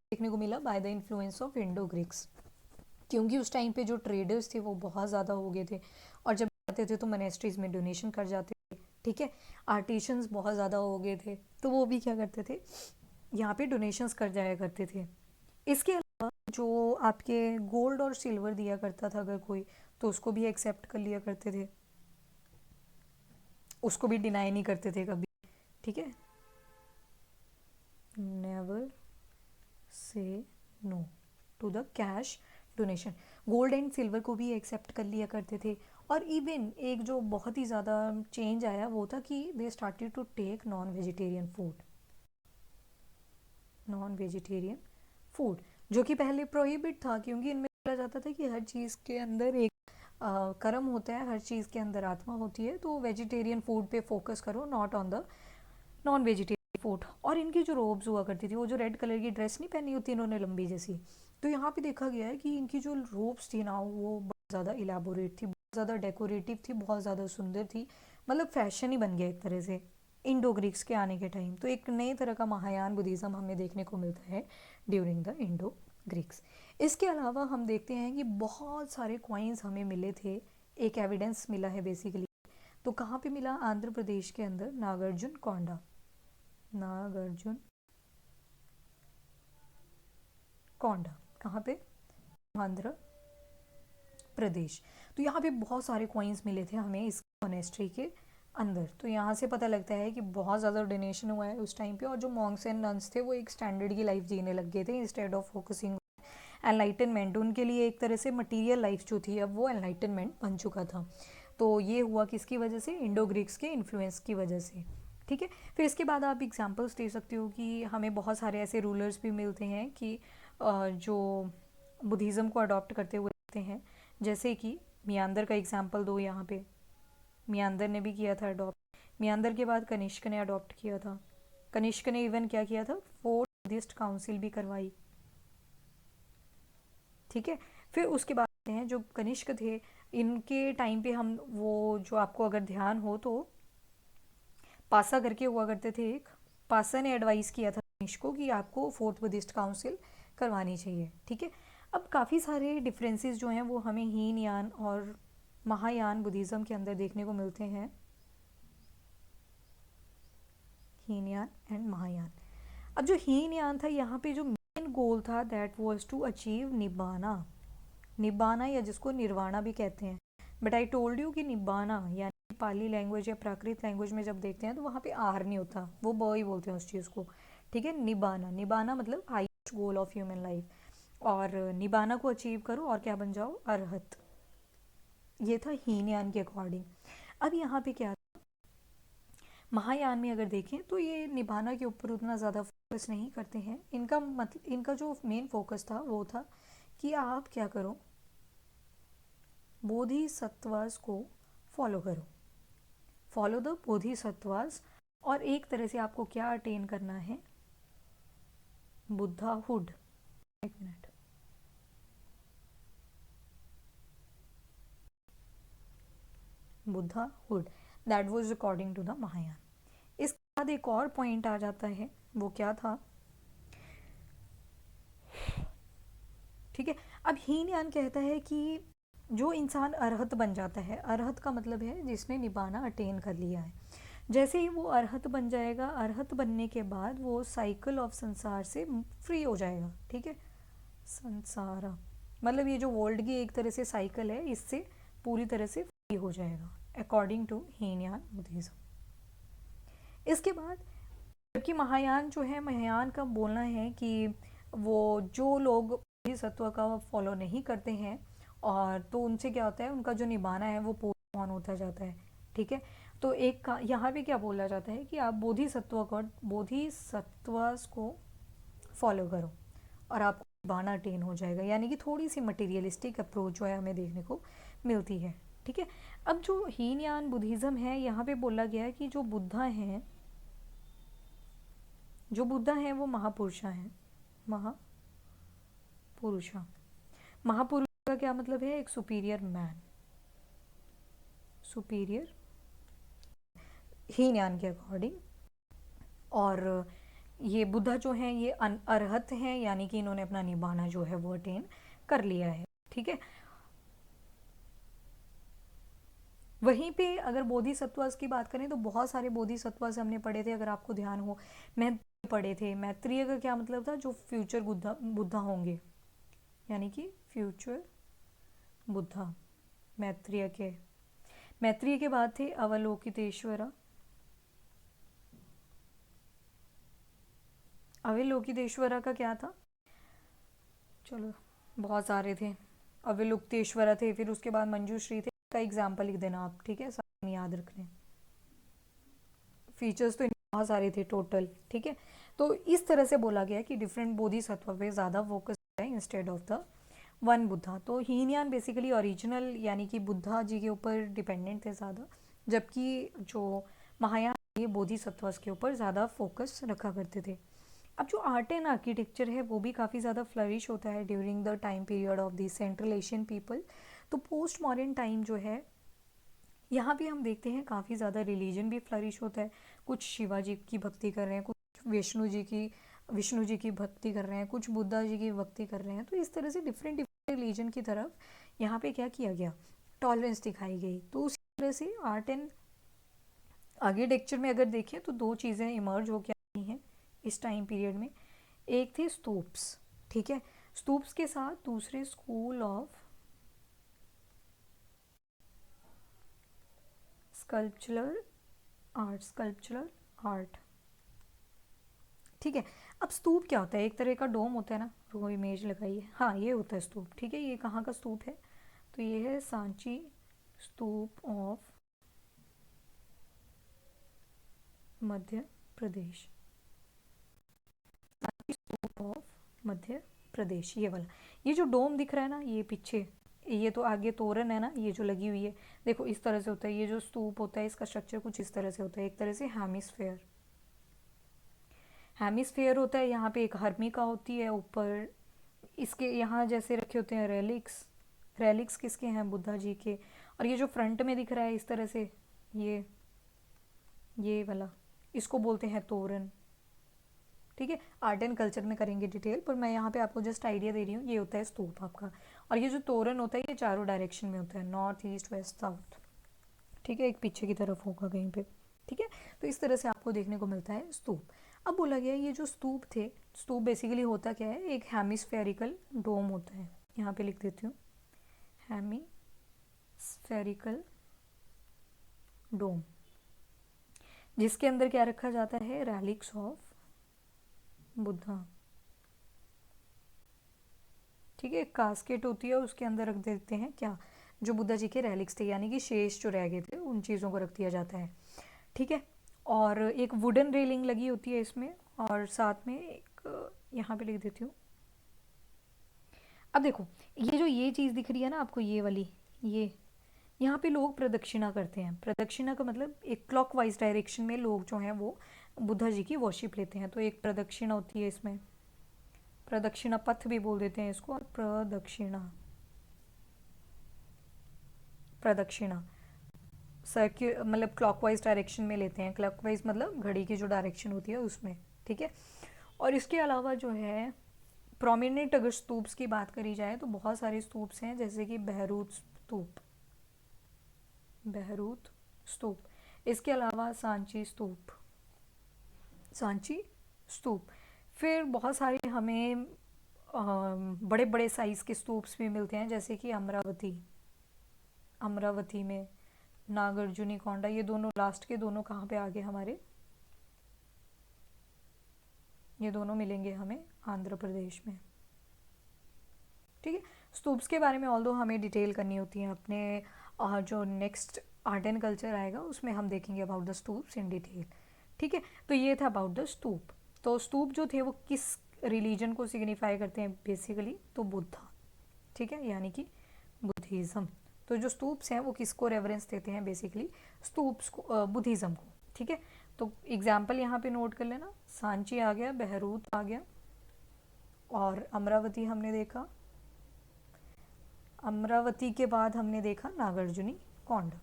देखने को मिला by the influence of Indo Greeks, क्योंकि उस टाइम पे जो ट्रेडर्स थे वो बहुत ज़्यादा हो गए थे, और जब जाते थे तो मोनेस्ट्रीज में डोनेशन कर जाते थे, ठीक है। आर्टिशंस बहुत ज़्यादा हो गए थे, तो वो भी क्या करते थे, यहाँ पे डोनेशंस कर जाया करते थे। इसके अलावा जो आपके गोल्ड और सिल्वर दिया करता था अगर कोई, तो उसको भी एक्सेप्ट कर लिया करते थे, उसको भी डिनाई नहीं करते थे कभी, ठीक है। Never say no to the cash donation. Gold and silver को भी एक्सेप्ट कर लिया करते थे। और इवन एक जो बहुत ही ज़्यादा चेंज आया वो था कि they started to take non vegetarian food, non vegetarian food, जो कि पहले प्रोहिबिट था, क्योंकि इनमें बोला जाता था कि हर चीज़ के अंदर एक कर्म होता है, हर चीज़ के अंदर आत्मा होती है, तो वेजिटेरियन फूड पे फोकस करो, not on the non vegetarian food. और इनकी जो रोब्स हुआ करती थी, वो जो रेड कलर की ड्रेस नहीं पहनी होती इन्होंने लंबी जैसी, तो यहाँ पे देखा गया है कि इनकी जो रोब्स थी ना वो बहुत ज़्यादा इलेबोरेट थी, बहुत ज़्यादा डेकोरेटिव थी, बहुत ज़्यादा सुंदर थी, मतलब फैशन ही बन गया एक तरह से इंडो ग्रीक्स के आने के टाइम। तो एक नए तरह का महायान बुद्धिज़्म हमें देखने को मिलता है ड्यूरिंग द इंडो ग्रीक्स। इसके अलावा हम देखते हैं कि बहुत सारे कॉइन्स हमें मिले थे, एक एविडेंस मिला है बेसिकली, तो कहाँ पे मिला, आंध्र प्रदेश के अंदर नागार्जुन कोंडा, नागार्जुन कोंडा, कहाँ पे, आंध्र प्रदेश। तो यहाँ पे बहुत सारे कॉइन्स मिले थे हमें इस मोनेस्ट्री के अंदर, तो यहाँ से पता लगता है कि बहुत ज़्यादा डोनेशन हुआ है उस टाइम पे, और जो मॉन्क्स एंड नन्स थे वो एक स्टैंडर्ड की लाइफ जीने लग गए थे इंस्टेड ऑफ फोकसिंग एनलाइटनमेंट। उनके लिए एक तरह से मटीरियल लाइफ जो थी अब वो एनलाइटनमेंट बन चुका था। तो ये हुआ किसकी वजह से, इंडो ग्रीक्स के इन्फ्लुएंस की वजह से, ठीक है। फिर इसके बाद आप एग्जांपल्स दे सकते हो कि हमें बहुत सारे ऐसे रूलर्स भी मिलते हैं कि जो बुद्धिज़्म को अडॉप्ट करते हुए दिखते हैं, जैसे कि मियांदर का एग्जांपल दो यहाँ पे, मियांदर ने भी किया था अडॉप्ट, मियांदर के बाद कनिष्क ने अडॉप्ट किया था, कनिष्क ने इवन क्या किया था, फोर्थ बुद्धिस्ट काउंसिल भी करवाई, ठीक है। फिर उसके बाद हैं जो कनिष्क थे, इनके टाइम पे हम वो जो आपको अगर ध्यान हो तो पासा करके हुआ करते थे एक, पासा ने एडवाइस किया था कनिष्क को कि आपको फोर्थ बुद्धिस्ट काउंसिल करवानी चाहिए, ठीक है। अब काफ़ी सारे डिफरेंसेस जो हैं वो हमें हीनयान और महायान बुद्धिज़्म के अंदर देखने को मिलते हैं, हीनयान एंड महायान। अब जो हीनयान था यहाँ पे जो मेन गोल था दैट वाज टू अचीव निब्बाना, निब्बाना या जिसको निर्वाणा भी कहते हैं, बट आई टोल्ड यू कि निब्बाना यानी पाली लैंग्वेज या प्राकृत लैंग्वेज में जब देखते हैं तो वहाँ पे आर नहीं होता, वो ब ही बोलते हैं उस चीज़ को, ठीक है। निब्बाना, निब्बाना मतलब highest goal of human life, और निब्बाना को अचीव करो और क्या बन जाओ, अरहत। ये था हीनयान के अकॉर्डिंग। अब यहाँ पे क्या, महायान में अगर देखें तो ये निभाना के ऊपर उतना ज़्यादा फोकस नहीं करते हैं, इनका मतलब इनका जो मेन फोकस था वो था कि आप क्या करो, बोधिसत्वास को फॉलो करो, फॉलो द बोधिसत्वास, और एक तरह से आपको क्या अटेन करना है, बुद्धाहुड। एक minute, Buddhahood, that was according to the Mahayana. इसके बाद एक और पॉइंट आ जाता है, वो क्या था, ठीक है। अब हीनयान कहता है कि जो इंसान अरहत बन जाता है, अरहत का मतलब है जिसने निबाना अटेन कर लिया है, जैसे ही वो अरहत बन जाएगा, अरहत बनने के बाद वो साइकिल ऑफ संसार से फ्री हो जाएगा, ठीक है। संसारा मतलब ये जो वर्ल्ड की एक तरह से साइकिल है, इससे पूरी तरह से फ्री हो जाएगा अकॉर्डिंग टू हीनयान बुद्धिज्म। इसके बाद जबकि महायान जो है, महायान का बोलना है कि वो जो लोग बोधिसत्व का फॉलो नहीं करते हैं, और तो उनसे क्या होता है, उनका जो निभाना है वो पूरा ऑन होता जाता है, ठीक है। तो एक का यहाँ पे क्या बोला जाता है कि आप बोधिसत्व को फॉलो करो और आपको निभाना अटेन हो जाएगा, यानी कि थोड़ी सी मटेरियलिस्टिक अप्रोच जो है हमें देखने को मिलती है, ठीक है। अब जो हीनयान बुद्धिज़्म है, यहाँ पे बोला गया है कि जो बुद्धा हैं, जो बुद्धा हैं वो महापुरुषा हैं, महापुरुषा, महापुरुष का क्या मतलब है, एक सुपीरियर मैन, सुपीरियर हीनयान के अकॉर्डिंग। और ये बुद्धा जो हैं ये अरहत हैं, यानी कि इन्होंने अपना निबाना जो है वो अटेन कर लिया है। ठीक है, वहीं पे अगर बोधिसत्वस की बात करें तो बहुत सारे बोधिसत्वस हमने पढ़े थे, अगर आपको ध्यान हो। मैत्रेय पढ़े थे। मैत्रेय का क्या मतलब था? जो फ्यूचर बुद्धा बुद्धा होंगे, यानी कि फ्यूचर बुद्धा। मैत्रेय के बाद थे अवलोकितेश्वरा। अवलोकितेश्वरा का क्या था? चलो, बहुत सारे थे। अवलोकितेश्वरा थे, फिर उसके बाद मंजूश्री थे। का एग्जाम्पल लिख देना आप, ठीक है, सारे याद रखने। फीचर्स तो बहुत सारे थे टोटल। ठीक है, तो इस तरह से बोला गया कि डिफरेंट बोधिसत्व पे ज़्यादा फोकस है instead of the one Buddha. तो हीनयान बेसिकली ओरिजिनल यानी कि बुद्धा जी के ऊपर डिपेंडेंट थे ज़्यादा, जबकि जो महायान ये बोधिसत्वस के ऊपर ज़्यादा फोकस रखा करते थे। अब जो आर्ट एंड आर्किटेक्चर है वो भी काफ़ी ज़्यादा फ्लरिश होता है during the time period of the central Asian people. तो पोस्ट मॉडर्न टाइम जो है, यहाँ भी हम देखते हैं काफ़ी ज़्यादा रिलीजन भी फ्लरिश होता है। कुछ शिवाजी की भक्ति कर रहे हैं, कुछ विष्णु जी की भक्ति कर रहे हैं, कुछ बुद्धा जी की भक्ति कर रहे हैं। तो इस तरह से डिफरेंट डिफरेंट रिलीजन की तरफ यहाँ पे क्या किया गया? टॉलरेंस दिखाई गई। तो उसी तरह से आर्ट एंड आर्किटेक्चर में अगर देखें तो दो चीज़ें इमर्ज होकर आई हैं इस टाइम पीरियड में। एक थे स्तूप्स, ठीक है, स्तूप्स के साथ दूसरे स्कूल ऑफ स्कल्पचरल आर्ट। ठीक है, अब स्तूप क्या होता है? एक तरह का डोम होता है ना, वो इमेज लगाइए। हाँ, ये होता है स्तूप। ठीक है, ये कहाँ का स्तूप है? तो ये है सांची स्तूप ऑफ मध्य प्रदेश। सांची स्तूप ऑफ मध्य प्रदेश, ये वाला। ये जो डोम दिख रहा है ना, ये पीछे, ये तो आगे तोरण है ना, ये जो लगी हुई है, देखो इस तरह से होता है। ये जो स्तूप होता है इसका स्ट्रक्चर कुछ इस तरह से होता है, एक तरह से हेमिस्फेयर होता है। यहाँ पे एक हर्मिका होती है ऊपर, इसके यहाँ जैसे रखे होते हैं रेलिक्स किसके हैं? बुद्धा जी के। और ये जो फ्रंट में दिख रहा है इस तरह से, ये वाला, इसको बोलते हैं तोरण। ठीक है, आर्ट एंड कल्चर में करेंगे डिटेल, पर मैं यहाँ पे आपको जस्ट आइडिया दे रही हूँ। ये होता है स्तूप आपका। और ये जो तोरण होता है ये चारों डायरेक्शन में होता है, नॉर्थ ईस्ट वेस्ट साउथ। ठीक है, एक पीछे की तरफ होगा कहीं पे। ठीक है, तो इस तरह से आपको देखने को मिलता है स्तूप। अब बोला गया ये जो स्तूप थे, स्तूप बेसिकली होता क्या है? एक हेमिस्फेरिकल डोम होता है। यहाँ पे लिख देती हूँ, हेमिस्फेरिकल डोम, जिसके अंदर क्या रखा जाता है? Relics of Buddha. ठीक है, कास्केट होती है, उसके अंदर रख देते हैं क्या? जो बुद्धा जी के रेलिक्स थे, यानी कि शेष जो रह गए थे उन चीज़ों को रख दिया जाता है। ठीक है, और एक वुडन रेलिंग लगी होती है इसमें, और साथ में एक यहाँ पे लिख देती हूँ। अब देखो, ये चीज़ दिख रही है ना आपको, ये वाली, ये यहाँ पे लोग प्रदक्षिणा करते हैं। प्रदक्षिणा का मतलब एक क्लॉकवाइज डायरेक्शन में लोग जो हैं वो बुद्धा जी की वर्शिप लेते हैं। तो एक प्रदक्षिणा होती है इसमें, प्रदक्षिणा पथ भी बोल देते हैं इसको, और प्रदक्षिणा सर्क्यू मतलब क्लॉकवाइज डायरेक्शन में लेते हैं। क्लॉकवाइज मतलब घड़ी की जो डायरेक्शन होती है उसमें। ठीक है, और इसके अलावा जो है प्रोमिनेंट अगर स्तूप्स की बात करी जाए तो बहुत सारे स्तूप्स हैं, जैसे कि बहरूद स्तूप। इसके अलावा सांची स्तूप। फिर बहुत सारे हमें बड़े बड़े साइज़ के स्तूप्स भी मिलते हैं, जैसे कि अमरावती में नागार्जुनी कोंडा। ये दोनों लास्ट के दोनों कहाँ पे आ गए हमारे? ये दोनों मिलेंगे हमें आंध्र प्रदेश में। ठीक है, स्तूप्स के बारे में ऑल्दो हमें डिटेल करनी होती है अपने जो नेक्स्ट आर्ट एंड कल्चर आएगा उसमें हम देखेंगे about the stupas in detail. ठीक है, तो ये था अबाउट द स्तूप। तो स्तूप जो थे वो किस रिलीजन को सिग्निफाई करते हैं? बेसिकली तो बुद्धा। ठीक है, यानी कि बुद्धिज़्म। तो जो स्तूप्स हैं वो किसको रेफरेंस देते हैं? बेसिकली स्तूप्स को, बुद्धिज़्म को। ठीक है, तो एग्जाम्पल यहाँ पे नोट कर लेना, सांची आ गया, बहरूद आ गया, और अमरावती हमने देखा। अमरावती के बाद हमने देखा नागार्जुनी कोंडा।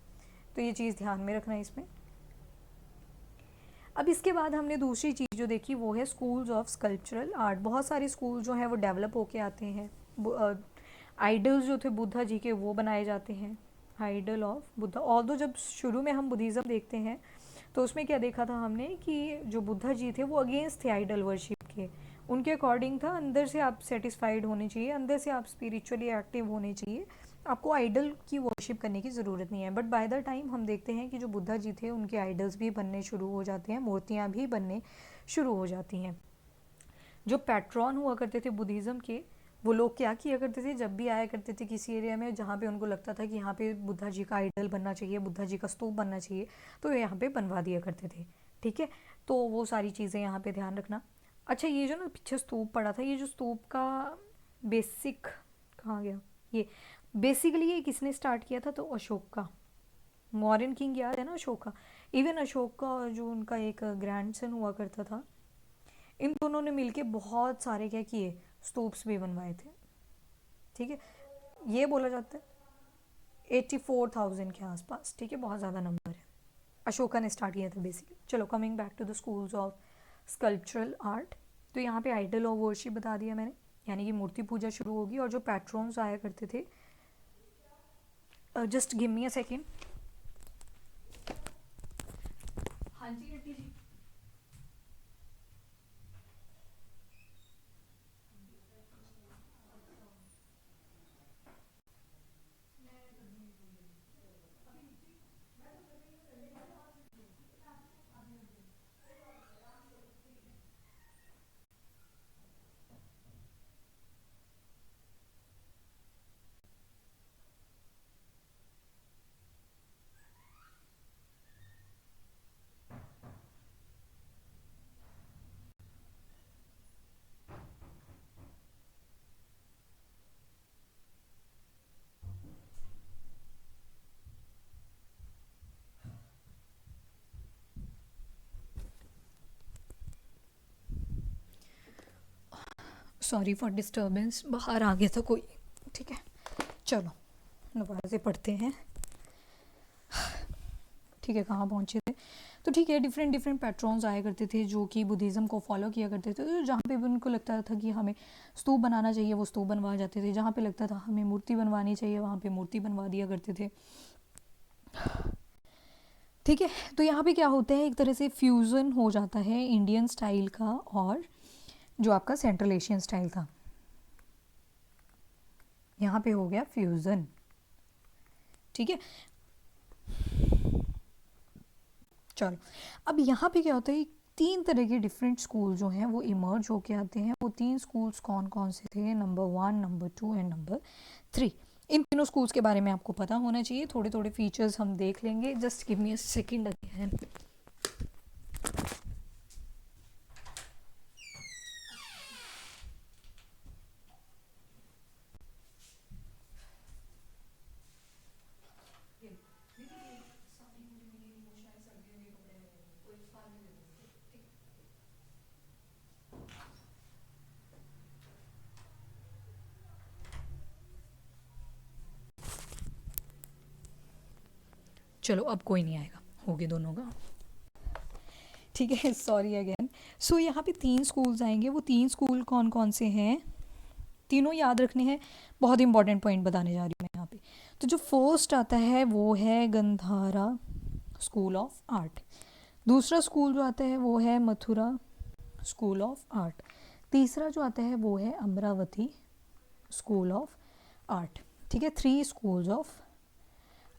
तो ये चीज़ ध्यान में रखना है इसमें। अब इसके बाद हमने दूसरी चीज़ जो देखी वो है स्कूल्स ऑफ स्कल्पचरल आर्ट। बहुत सारे स्कूल जो हैं वो डेवलप होके आते हैं। आइडल्स जो थे बुद्धा जी के वो बनाए जाते हैं, आइडल ऑफ बुद्धा। और तो जब शुरू में हम बुद्धिज़्म देखते हैं तो उसमें क्या देखा था हमने कि जो बुद्धा जी थे वो अगेंस्ट थे आइडल वर्शिप के। उनके अकॉर्डिंग था अंदर से आप सेटिस्फाइड होने चाहिए, अंदर से आप स्पिरिचुअली एक्टिव होने चाहिए, आपको आइडल की वर्शिप करने की ज़रूरत नहीं है। बट बाय द टाइम हम देखते हैं कि जो बुद्धा जी थे उनके आइडल्स भी बनने शुरू हो जाते हैं, मूर्तियाँ भी बनने शुरू हो जाती हैं। जो पैट्रॉन हुआ करते थे बुद्धिज़्म के, वो लोग क्या किया करते थे, जब भी आया करते थे किसी एरिया में जहाँ पे उनको लगता था कि यहाँ पे बुद्धा जी का आइडल बनना चाहिए, बुद्धा जी का स्तूप बनना चाहिए, तो यहाँ पे बनवा दिया करते थे। ठीक है, तो वो सारी चीज़ें यहाँ पे ध्यान रखना। अच्छा, ये जो ना पीछे स्तूप पड़ा था, ये जो स्तूप का बेसिक कहाँ गया, ये बेसिकली ये किसने स्टार्ट किया था, तो अशोक का। मौर्यन किंग याद है ना अशोक का। इवन अशोक का और जो उनका एक ग्रैंडसन हुआ करता था, इन दोनों ने मिलके बहुत सारे क्या किए, स्तूप्स भी बनवाए थे। ठीक है, ये बोला जाता है 84,000 के आसपास। ठीक है, बहुत ज़्यादा नंबर है। अशोका ने स्टार्ट किया था बेसिकली। चलो, coming back to the schools of sculptural art. तो यहाँ पे आइडल ऑफ वर्शिप बता दिया मैंने, यानी कि मूर्ति पूजा शुरू होगी। और जो पैट्रॉन्स आया करते थे, just give me a second. हाँ जी aunty ji. Sorry for disturbance, बाहर आ गया था कोई। ठीक है, चलो दोबारा से पढ़ते हैं। ठीक है, कहाँ पहुँचे थे। तो ठीक है, डिफरेंट डिफरेंट पैट्रॉन्स आया करते थे जो कि बुद्धिज़्म को फॉलो किया करते थे। तो जहाँ पे भी उनको लगता था कि हमें स्तूप बनाना चाहिए, वो स्तूप बनवा जाते थे। जहाँ पे लगता था हमें मूर्ति बनवानी चाहिए, वहाँ पे मूर्ति बनवा दिया करते थे। ठीक है, तो यहाँ पे क्या होता है, एक तरह से फ्यूज़न हो जाता है इंडियन स्टाइल का और जो आपका सेंट्रल एशियन स्टाइल था, यहाँ पे हो गया फ्यूज़न। ठीक है, चलो अब यहाँ पे क्या होता है, तीन तरह के डिफरेंट स्कूल जो हैं वो इमर्ज होके आते हैं। वो तीन स्कूल्स कौन कौन से थे, नंबर 1, नंबर 2 एंड नंबर 3। इन तीनों स्कूल्स के बारे में आपको पता होना चाहिए। थोड़े थोड़े फीचर्स हम देख लेंगे। Just give me a second again. चलो अब कोई नहीं आएगा, हो गया दोनों का। ठीक है, सॉरी अगेन। सो यहाँ पे तीन स्कूल्स आएंगे। वो तीन स्कूल कौन कौन से हैं, तीनों याद रखने हैं। बहुत इंपॉर्टेंट पॉइंट बताने जा रही हूँ मैं यहाँ पे। तो जो फर्स्ट आता है वो है गंधारा स्कूल ऑफ आर्ट। दूसरा स्कूल जो आता है वो है मथुरा स्कूल ऑफ आर्ट। तीसरा जो आता है वो है अमरावती स्कूल ऑफ आर्ट। ठीक है, 3 स्कूल्स ऑफ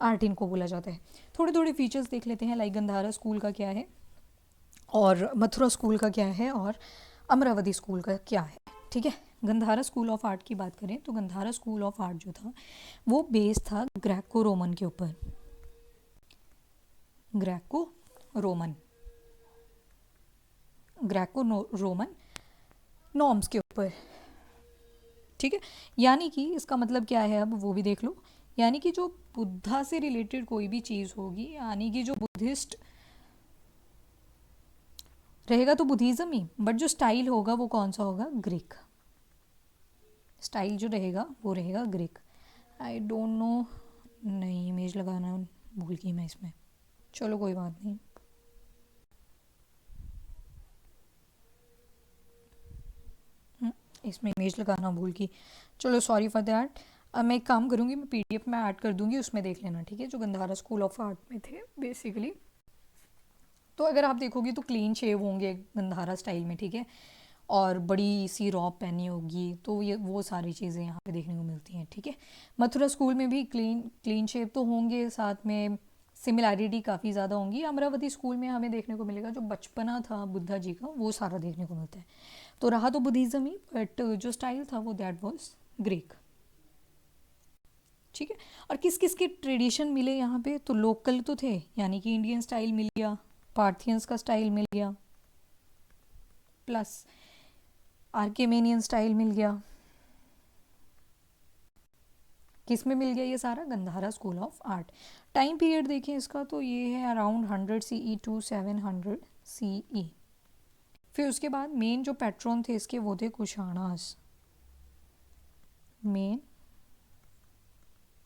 आर्ट इनको बोला जाता है। थोड़े थोड़े फीचर्स देख लेते हैं, लाइक गंधारा स्कूल का क्या है और मथुरा स्कूल का क्या है और अमरावती स्कूल का क्या है। ठीक है, गंधारा स्कूल ऑफ आर्ट की बात करें तो गंधारा स्कूल ऑफ आर्ट जो था वो बेस था ग्रेको रोमन के ऊपर। ग्रेको रोमन रोमन नॉर्म्स के ऊपर। ठीक है, यानी कि इसका मतलब क्या है अब वो भी देख लो। यानी कि जो बुद्धा से रिलेटेड कोई भी चीज़ होगी, यानी कि जो बुद्धिस्ट रहेगा तो बुद्धिज़्म ही, बट जो स्टाइल होगा वो कौन सा होगा, ग्रीक। स्टाइल जो रहेगा वो रहेगा ग्रीक। आई डोंट नो, नहीं इमेज लगाना भूल गई मैं इसमें, चलो कोई बात नहीं। इसमें इमेज लगाना भूल गई, चलो सॉरी फॉर दैट। अब मैं एक काम करूँगी, मैं पीडीएफ में ऐड कर दूँगी, उसमें देख लेना, ठीक है, जो गंधारा स्कूल ऑफ आर्ट में थे बेसिकली। तो अगर आप देखोगे तो क्लीन शेव होंगे गंधारा स्टाइल में, ठीक है, और बड़ी सी रॉब पहनी होगी, तो ये वो सारी चीज़ें यहाँ पे देखने को मिलती हैं, ठीक है। मथुरा स्कूल में भी क्लीन क्लीन शेव तो होंगे, साथ में सिमिलैरिटी काफ़ी ज़्यादा होंगी। अमरावती स्कूल में हमें देखने को मिलेगा जो बचपना था बुद्धा जी का, वो सारा देखने को मिलता है। तो रहा तो बुद्धिज़्म ही, बट जो स्टाइल था वो दैट वाज ग्रीक, ठीक है। और किस किस के ट्रेडिशन मिले यहाँ पे, तो लोकल तो थे, यानी कि इंडियन स्टाइल मिल गया, पार्थियंस का स्टाइल मिल गया, प्लस आर्केमेनियन स्टाइल मिल गया। किस में मिल गया ये सारा, Gandhara school of art. Time period देखें इसका, तो ये है अराउंड 100 CE टू 700 CE। फिर उसके बाद मेन जो पैट्रॉन थे इसके वो थे कुशाणास। मेन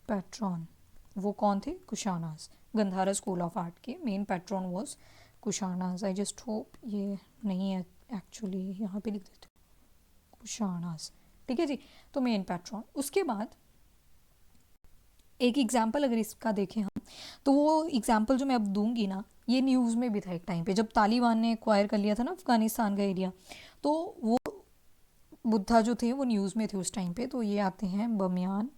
पैट्रॉन वो कौन थे, Kushanas. Gandhara school of art के main patron was Kushanas. I just hope ये नहीं है एक्चुअली, यहाँ पे लिख देते हो कुशाणास, ठीक है जी। तो मेन पैट्रॉन, उसके बाद एक एग्जाम्पल अगर इसका देखें हम, तो वो एग्जाम्पल जो मैं अब दूंगी ना, ये न्यूज़ में भी था एक टाइम पे, जब तालिबान ने एक्वायर कर लिया था ना अफगानिस्तान का एरिया, तो वो बुद्धा जो थे वो न्यूज़ में थे उस टाइम पे। तो ये आते हैं बमयान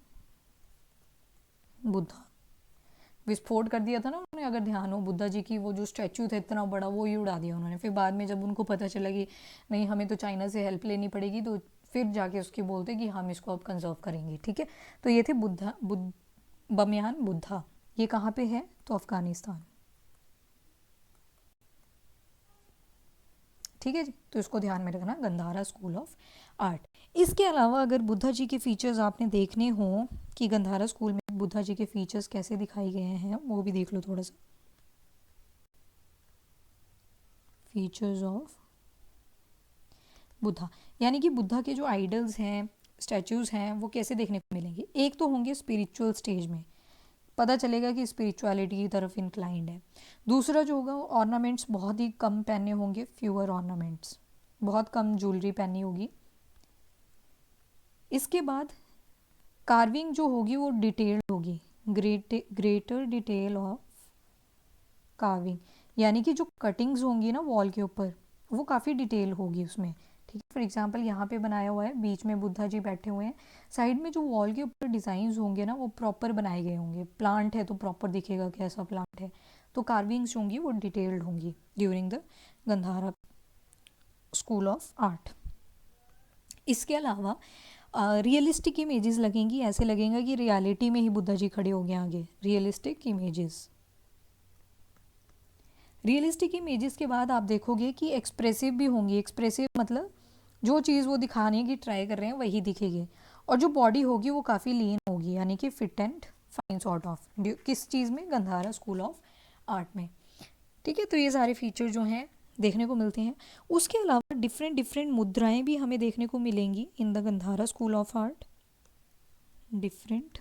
बुद्धा। विस्फोट कर दिया था ना उन्होंने, अगर ध्यान हो, बुद्धा जी की वो जो स्टैचू था इतना बड़ा, वो ही उड़ा दिया उन्होंने। फिर बाद में जब उनको पता चला कि नहीं हमें तो चाइना से हेल्प लेनी पड़ेगी, तो फिर जाके उसकी बोलते कि हम इसको अब कंजर्व करेंगे, ठीक है। तो ये थे बमयान बुद्धा। ये कहाँ पे है, तो अफगानिस्तान, ठीक है जी। तो इसको ध्यान में रखना, गंधारा स्कूल ऑफ आर्ट। इसके अलावा अगर बुद्धा जी के फीचर्स आपने देखने हों कि गंधारा स्कूल में बुद्धा जी के फीचर्स कैसे दिखाए गए हैं, वो भी देख लो थोड़ा सा। फीचर्स ऑफ बुद्धा, यानी कि बुद्धा के जो आइडल्स हैं, स्टैचूज़ हैं, वो कैसे देखने को मिलेंगे। एक तो होंगे स्पिरिचुअल स्टेज में, पता चलेगा कि स्पिरिचुअलिटी की तरफ इंक्लाइंड है। दूसरा जो होगा, ऑर्नामेंट्स बहुत ही कम पहने होंगे, फ्यूअर ऑर्नामेंट्स, बहुत कम ज्वेलरी पहनी होगी। इसके बाद कार्विंग जो होगी वो डिटेल्ड होगी, ग्रेटर डिटेल ऑफ कार्विंग, यानी कि जो कटिंग्स होंगी ना वॉल के ऊपर, वो काफ़ी डिटेल होगी उसमें, ठीक है। फॉर एग्जांपल यहाँ पे बनाया हुआ है, बीच में बुद्धा जी बैठे हुए हैं, साइड में जो वॉल के ऊपर डिज़ाइंस होंगे ना वो प्रॉपर बनाए गए होंगे। प्लांट है तो प्रॉपर दिखेगा कैसा प्लांट है। तो कार्विंग्स होंगी वो डिटेल्ड होंगी during the Gandhara school of art. इसके अलावा रियलिस्टिक इमेजेस लगेंगी, ऐसे लगेगा कि रियलिटी में ही बुद्धा जी खड़े हो गए आगे। रियलिस्टिक इमेजेस, रियलिस्टिक इमेजेस के बाद आप देखोगे कि एक्सप्रेसिव भी होंगी। एक्सप्रेसिव मतलब जो चीज़ वो दिखाने की ट्राई कर रहे हैं वही दिखेगी। और जो बॉडी होगी वो काफ़ी लीन होगी, यानी कि fit and fine sort of. किस चीज़ में, गंधारा स्कूल ऑफ आर्ट में, ठीक है। तो ये सारे फीचर जो हैं देखने को मिलते हैं। उसके अलावा डिफरेंट डिफरेंट मुद्राएं भी हमें देखने को मिलेंगी in the Gandhara school of art. Different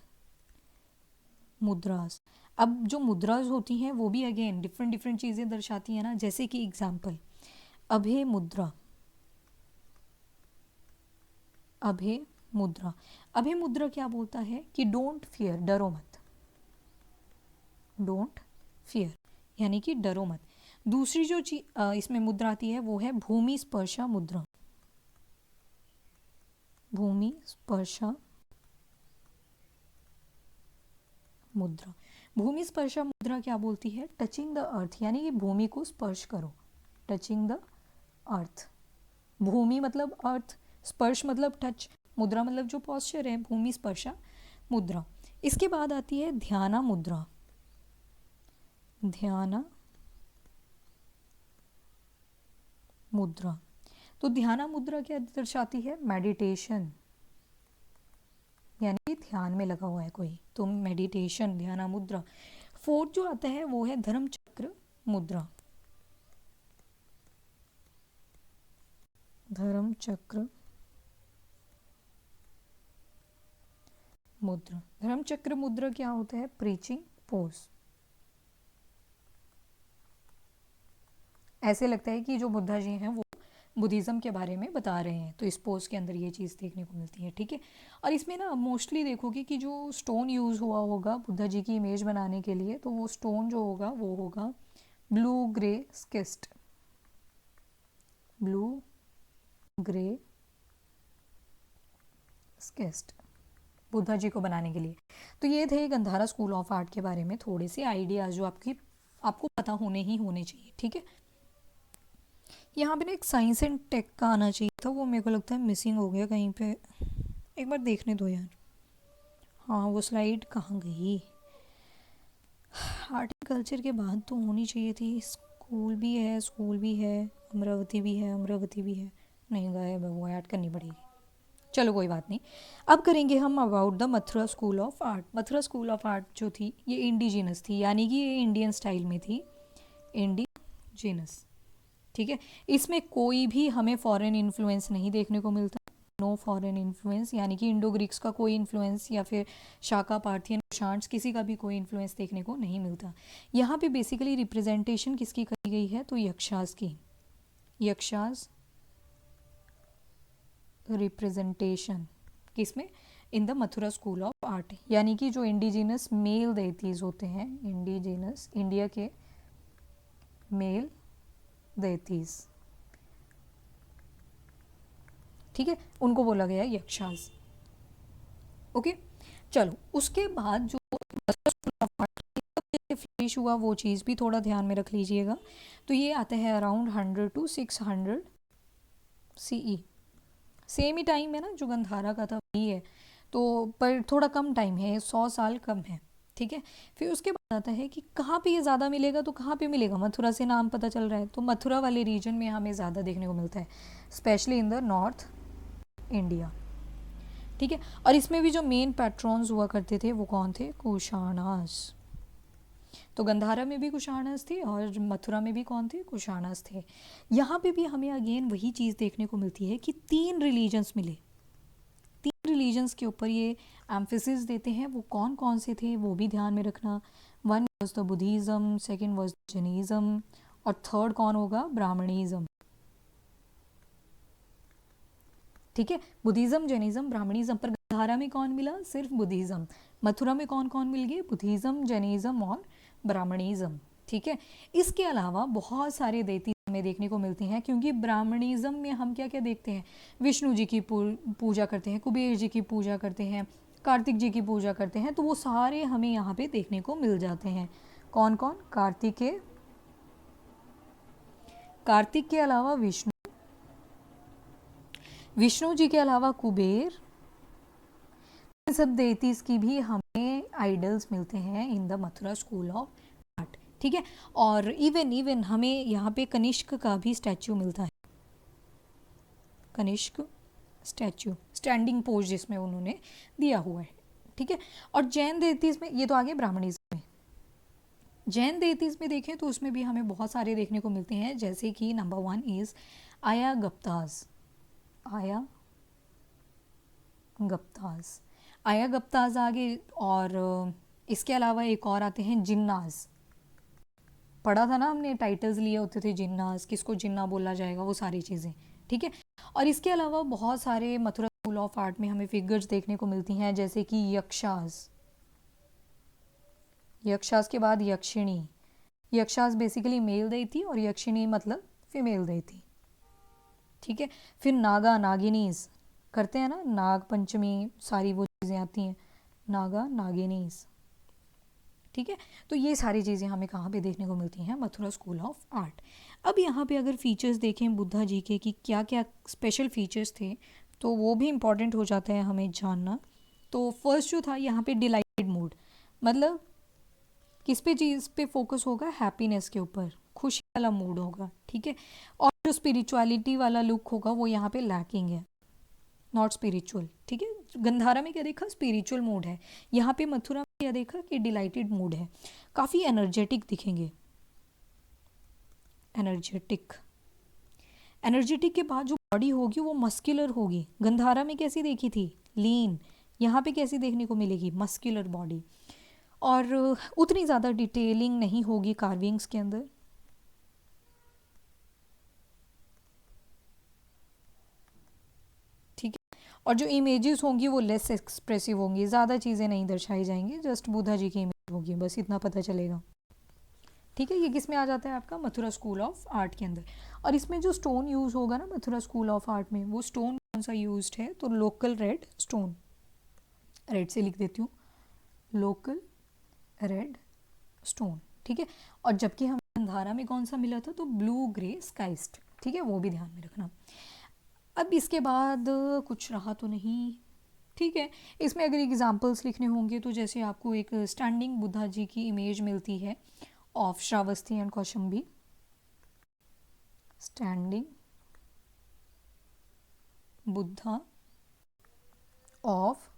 mudras, अब जो मुद्राज होती हैं वो भी अगेन डिफरेंट डिफरेंट चीज़ें दर्शाती हैं ना, जैसे कि एग्जाम्पल अभय मुद्रा। अभय मुद्रा, अभय मुद्रा क्या बोलता है कि डोंट फियर, डरो मत। डोंट फियर यानी कि डरो मत। दूसरी जो चीज इसमें मुद्रा आती है वो है भूमि स्पर्शा मुद्रा। भूमि स्पर्शा मुद्रा, भूमि स्पर्शा मुद्रा क्या बोलती है, टचिंग द अर्थ, यानी कि भूमि को स्पर्श करो। टचिंग द अर्थ, भूमि मतलब अर्थ, स्पर्श मतलब टच, मुद्रा मतलब जो पॉस्चर है, भूमि स्पर्शा मुद्रा। इसके बाद आती है ध्याना मुद्रा। ध्याना मुद्रा, तो ध्याना मुद्रा क्या दर्शाती है, मेडिटेशन, यानी ध्यान में लगा हुआ है कोई, तो मेडिटेशन, ध्याना मुद्रा। फोर्थ जो आता है वो है धर्म चक्र मुद्रा। धर्म चक्र मुद्रा, धर्म चक्र मुद्रा क्या होता है, प्रीचिंग पोज। ऐसे लगता है कि जो बुद्धा जी हैं वो बुद्धिज़्म के बारे में बता रहे हैं, तो इस पोज के अंदर ये चीज़ देखने को मिलती है, ठीक है। और इसमें ना मोस्टली देखोगे कि जो स्टोन यूज़ हुआ होगा बुद्धा जी की इमेज बनाने के लिए, तो वो स्टोन जो होगा वो होगा blue grey schist, blue grey schist, Buddha ji को बनाने के लिए। तो ये थे गंधारा स्कूल ऑफ आर्ट के बारे में थोड़े से आइडियाज़ जो आपको पता होने ही होने चाहिए, ठीक है। यहाँ पे ना एक साइंस एंड टेक का आना चाहिए था, वो मेरे को लगता है मिसिंग हो गया कहीं पे, एक बार देखने दो यार। हाँ वो स्लाइड कहाँ गई? आर्ट एंड कल्चर के बाद तो होनी चाहिए थी। स्कूल भी है, स्कूल भी है, अमरावती भी है, अमरावती भी है, नहीं गायब है, वो ऐड करनी पड़ेगी। चलो कोई बात नहीं। अब करेंगे हम about the Mathura school of art. Mathura school of art जो थी ये इंडिजिनस थी, यानी कि ये इंडियन स्टाइल में थी, इंडिजिनस, ठीक है। इसमें कोई भी हमें फॉरेन इन्फ्लुएंस नहीं देखने को मिलता, नो फॉरेन इन्फ्लुएंस, यानी कि इंडो ग्रीक्स का कोई इन्फ्लुएंस या फिर शाका पार्थियन शांट्स किसी का भी कोई इन्फ्लुएंस देखने को नहीं मिलता। यहाँ पे बेसिकली रिप्रेजेंटेशन किसकी करी गई है, तो यक्षास की, यक्षास रिप्रेजेंटेशन किसमें, in the Mathura school of art, यानी कि जो इंडिजिनस मेल देतीज होते हैं, इंडिजिनस इंडिया के मेल देतीज, ठीक है, उनको बोला गया यक्षास। ओके चलो, उसके बाद जो फ्लरिश हुआ वो चीज़ भी थोड़ा ध्यान में रख लीजिएगा। तो ये आते हैं around 100 to 600 CE, same he time है ना जो गंधारा का था वही है, तो पर थोड़ा कम टाइम है, 100 साल कम है, ठीक है। फिर उसके बाद आता है कि कहाँ पे ये ज़्यादा मिलेगा, तो कहाँ पे मिलेगा, मथुरा से नाम पता चल रहा है, तो मथुरा वाले रीजन में हमें ज़्यादा देखने को मिलता है, specially in the north India, ठीक है। और इसमें भी जो मेन पैट्रॉन्स हुआ करते थे वो कौन थे, कुशाणास। तो गंधारा में भी कुशाणास थे और मथुरा में भी कौन थे, कुशाणास थे। यहाँ पे भी हमें अगेन वही चीज़ देखने को मिलती है कि 3 रिलीजन्स मिले, 3 रिलीजन्स के ऊपर ये एम्फेसिस देते हैं, वो कौन कौन से थे वो भी ध्यान में रखना। One was the Buddhism, second was Jainism, और थर्ड कौन होगा, ब्राह्मणिज़्म, ठीक है। बुद्धिज़्म, जैनिज़्म, ब्राह्मणिज़्म, पर गंधारा में कौन मिला, सिर्फ बुद्धिज़्म। मथुरा में कौन कौन मिल गए, बुद्धिज़्म, जैनिज़्म और ब्राह्मणिज़्म, ठीक है। इसके अलावा बहुत सारे देती हमें देखने को मिलती हैं, क्योंकि ब्राह्मणिज़्म में हम क्या क्या देखते हैं, विष्णु जी की पूजा करते हैं, कुबेर जी की पूजा करते हैं, कार्तिक जी की पूजा करते हैं, तो वो सारे हमें यहाँ पे देखने को मिल जाते हैं। कौन कौन, कार्तिक के अलावा विष्णु, विष्णु जी के अलावा कुबेर, इन सब देतीज की भी हमें आइडल्स मिलते हैं in the Mathura school of art, ठीक है। और इवन हमें यहाँ पे कनिष्क का भी स्टैचू मिलता है, कनिष्क स्टैचू, स्टैंडिंग पोज जिसमें उन्होंने दिया हुआ है, ठीक है। और जैन देतीज में, ये तो आगे ब्राह्मणिज्म में, जैन देतीज में देखें तो उसमें भी हमें बहुत सारे देखने को मिलते हैं, जैसे कि नंबर 1 इज आया गप्ताज, आया गप्ताज, आया गप्ताज आगे, और इसके अलावा एक और आते हैं जिन्नाज, पढ़ा था ना हमने, टाइटल्स लिए होते थे, जिन्नाज, किसको जिन्ना बोला जाएगा, वो सारी चीज़ें, ठीक है। और इसके अलावा बहुत सारे मथुरा स्कूल ऑफ आर्ट में हमें फिगर्स देखने को मिलती हैं, जैसे कि यक्षास, यक्षास के बाद यक्षिणी, यक्षास बेसिकली मेल देती और यक्षिणी मतलब फीमेल देती, ठीक है। फिर नागा, नागिनीज करते हैं ना, नाग पंचमी सारी वो चीज़ें आती हैं, नागा, नागिनीज, ठीक है। तो ये सारी चीज़ें हमें कहाँ पे देखने को मिलती हैं, मथुरा स्कूल ऑफ आर्ट। अब यहाँ पे अगर फीचर्स देखें बुद्धा जी के कि क्या क्या स्पेशल फीचर्स थे, तो वो भी इम्पॉर्टेंट हो जाता है हमें जानना। तो फर्स्ट जो था यहाँ पे डिलाइटेड मूड, मतलब किस पे चीज़ पे फोकस होगा, हैप्पीनेस के ऊपर, खुशी वाला मूड होगा, ठीक है। और जो स्पिरिचुअलिटी वाला लुक होगा वो यहाँ पे लैकिंग है, नॉट स्पिरिचुअल, ठीक है। गंधारा में क्या देखा, स्पिरिचुअल मूड है, यहाँ पे मथुरा में क्या देखा कि डिलाइटेड मूड है, काफ़ी एनर्जेटिक दिखेंगे, एनर्जेटिक, एनर्जेटिक के बाद जो बॉडी होगी वो मस्कुलर होगी। गंधारा में कैसी देखी थी, लीन, यहाँ पे कैसी देखने को मिलेगी, मस्कुलर बॉडी। और उतनी ज़्यादा डिटेलिंग नहीं होगी कार्विंग्स के अंदर, और जो इमेजेस होंगी वो लेस एक्सप्रेसिव होंगी, ज़्यादा चीज़ें नहीं दर्शाई जाएंगी, जस्ट बुद्धा जी की इमेज होगी, बस इतना पता चलेगा। ठीक है, ये किस में आ जाता है आपका मथुरा स्कूल ऑफ आर्ट के अंदर। और इसमें जो स्टोन यूज़ होगा ना मथुरा स्कूल ऑफ आर्ट में, वो स्टोन कौन सा यूज्ड है, तो लोकल रेड स्टोन, रेड से लिख देती हूँ, लोकल रेड स्टोन। ठीक है, और जबकि हमें गंधारा में कौन सा मिला था, तो ब्लू ग्रे स्काइस्ट। ठीक है, वो भी ध्यान में रखना। अब इसके बाद कुछ रहा तो नहीं। ठीक है, इसमें अगर एग्जाम्पल्स लिखने होंगे तो जैसे आपको एक स्टैंडिंग बुद्धा जी की इमेज मिलती है of Shravasti and Kaushambi, standing Buddha of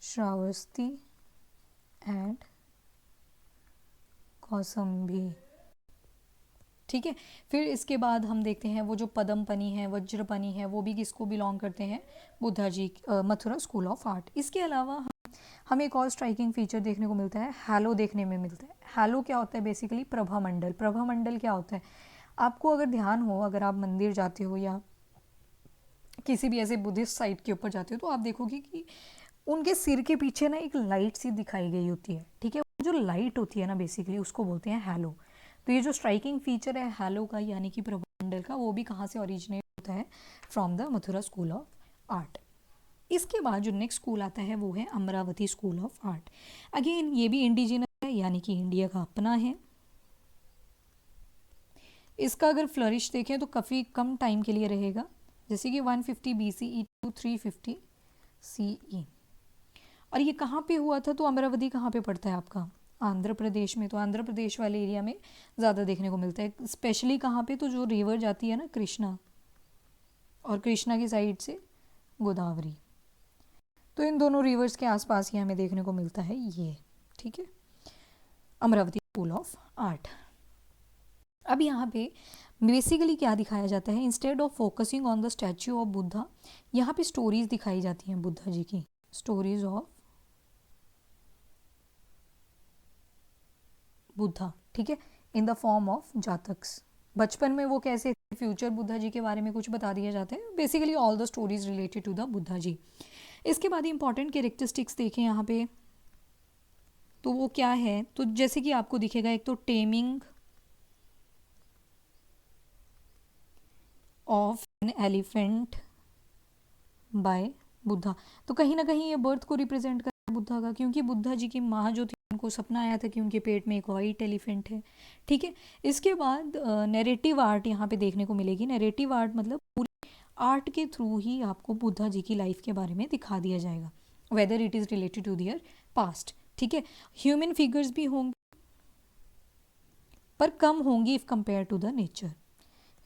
Shravasti and Kaushambi. ठीक है, फिर इसके बाद हम देखते हैं वो जो पदमपनी है, वज्रपनी है, वो भी किसको बिलोंग करते हैं, Buddha ji, Mathura school of art. इसके अलावा हमें एक और स्ट्राइकिंग फीचर देखने को मिलता है, हैलो देखने में मिलता है। हैलो क्या होता है, बेसिकली प्रभा मंडल। प्रभा मंडल क्या होता है, आपको अगर ध्यान हो, अगर आप मंदिर जाते हो या किसी भी ऐसे बुद्धिस्ट साइट के ऊपर जाते हो, तो आप देखोगे कि उनके सिर के पीछे ना एक लाइट सी दिखाई गई होती है। ठीक है, जो लाइट होती है ना बेसिकली उसको बोलते हैं हैलो। तो ये जो स्ट्राइकिंग फीचर है हैलो का, यानी कि प्रभामंडल का, वो भी कहाँ से ओरिजिनेट होता है, from the Mathura school of art. इसके बाद जो नेक्स्ट स्कूल आता है वो है Amravati school of art. Again ये भी इंडिजिनस है, यानी कि इंडिया का अपना है। इसका अगर फ्लरिश देखें तो काफ़ी कम टाइम के लिए रहेगा, जैसे कि 150 BCE टू 350 CE। और ये कहाँ पे हुआ था, तो अमरावती कहाँ पे पड़ता है आपका, आंध्र प्रदेश में। तो आंध्र प्रदेश वाले एरिया में ज़्यादा देखने को मिलता है, स्पेशली कहाँ पे, तो जो रिवर जाती है ना कृष्णा, और कृष्णा की साइड से गोदावरी, तो इन दोनों रिवर्स के आसपास ही हमें देखने को मिलता है ये। ठीक है, अमरावती स्कूल ऑफ आर्ट। अब यहाँ पे बेसिकली क्या दिखाया जाता है, instead of focusing on the statue of Buddha, यहाँ पे स्टोरीज दिखाई जाती हैं बुद्धा जी की, स्टोरीज ऑफ बुद्धा। ठीक है, इन द फॉर्म ऑफ जातक्स। बचपन में वो कैसे थे, फ्यूचर बुद्धा जी के बारे में कुछ बता दिया जाता है, basically all the stories related to the Buddha ji. इसके बाद इंपॉर्टेंट कैरेक्टरिस्टिक्स देखें यहाँ पे, तो वो क्या है, तो जैसे कि आपको दिखेगा, एक तो taming of an elephant by Buddha. तो कहीं ना कहीं ये बर्थ को रिप्रेजेंट करता है बुद्धा का, क्योंकि बुद्धा जी की माँ जो थी उनको सपना आया था कि उनके पेट में एक वाइट एलिफेंट है। ठीक है, इसके बाद नैरेटिव आर्ट यहाँ पे देखने को मिलेगी। नैरेटिव आर्ट मतलब पूरी आर्ट के थ्रू ही आपको बुद्धा जी की लाइफ के बारे में दिखा दिया जाएगा, whether it is related to their past. ठीक है, ह्यूमन फिगर्स भी होंगे पर कम होंगी if compare to the nature,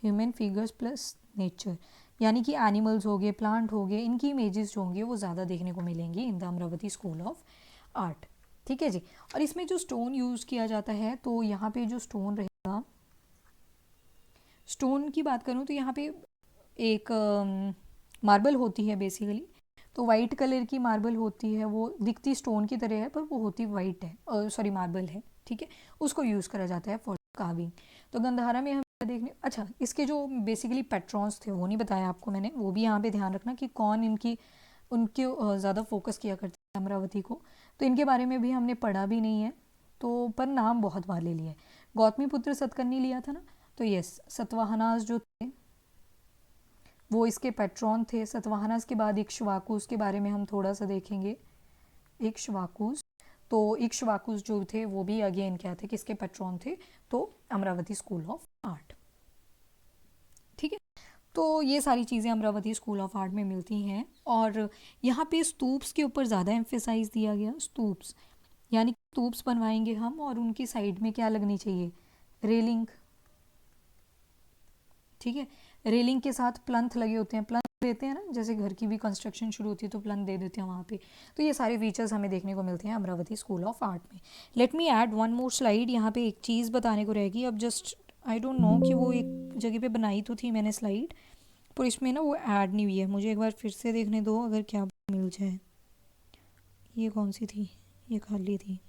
human figures plus nature, यानी कि एनिमल्स हो गए, प्लांट हो गए, इनकी इमेजेस जो होंगे वो ज़्यादा देखने को मिलेंगी in the Amravati school of art. ठीक है जी, और इसमें जो स्टोन यूज़ किया जाता है, तो यहाँ पे जो स्टोन रहेगा, स्टोन की बात करूँ तो यहाँ पे एक मार्बल होती है बेसिकली, तो वाइट कलर की मार्बल होती है, वो दिखती स्टोन की तरह है पर वो होती वाइट है, सॉरी मार्बल है। ठीक है, उसको यूज़ करा जाता है फॉर कार्विंग। तो गंधारा में हम देखने, अच्छा इसके जो बेसिकली पैट्रॉन्स थे वो नहीं बताया आपको मैंने, वो भी यहाँ पे ध्यान रखना कि कौन इनकी उनके ज़्यादा फोकस किया करते हैं अमरावती को, तो इनके बारे में भी हमने पढ़ा भी नहीं है, तो पर नाम बहुत बार ले लिया है। गौतमी पुत्र सतकर्णी लिया था ना, तो यस, सतवाहनास जो थे वो इसके पैट्रॉन थे। सतवाहनास के बाद इक्ष्वाकुस के बारे में हम थोड़ा सा देखेंगे, इक्ष्वाकुस। तो इक्ष्वाकुस जो थे वो भी अगेन क्या थे, किसके पैट्रॉन थे, तो अमरावती स्कूल ऑफ आर्ट। ठीक है, तो ये सारी चीज़ें अमरावती स्कूल ऑफ आर्ट में मिलती हैं। और यहाँ पे स्तूप्स के ऊपर ज़्यादा एम्फेसाइज दिया गया, स्तूप्स यानी स्तूप्स बनवाएंगे हम और उनकी साइड में क्या लगनी चाहिए, रेलिंग। ठीक है, रेलिंग के साथ प्लंथ लगे होते हैं, प्लंथ देते हैं ना, जैसे घर की भी कंस्ट्रक्शन शुरू होती है तो प्लंथ दे देते हैं वहाँ पे। तो ये सारे फीचर्स हमें देखने को मिलते हैं अमरावती स्कूल ऑफ आर्ट में। Let me add one more slide, यहाँ पे एक चीज़ बताने को रहेगी। अब जस्ट आई डोंट नो कि वो एक जगह पे बनाई तो थी मैंने स्लाइड, पर इसमें ना वो ऐड नहीं हुई है, मुझे एक बार फिर से देखने दो अगर क्या मिल जाए। ये कौन सी थी, ये खाली थी,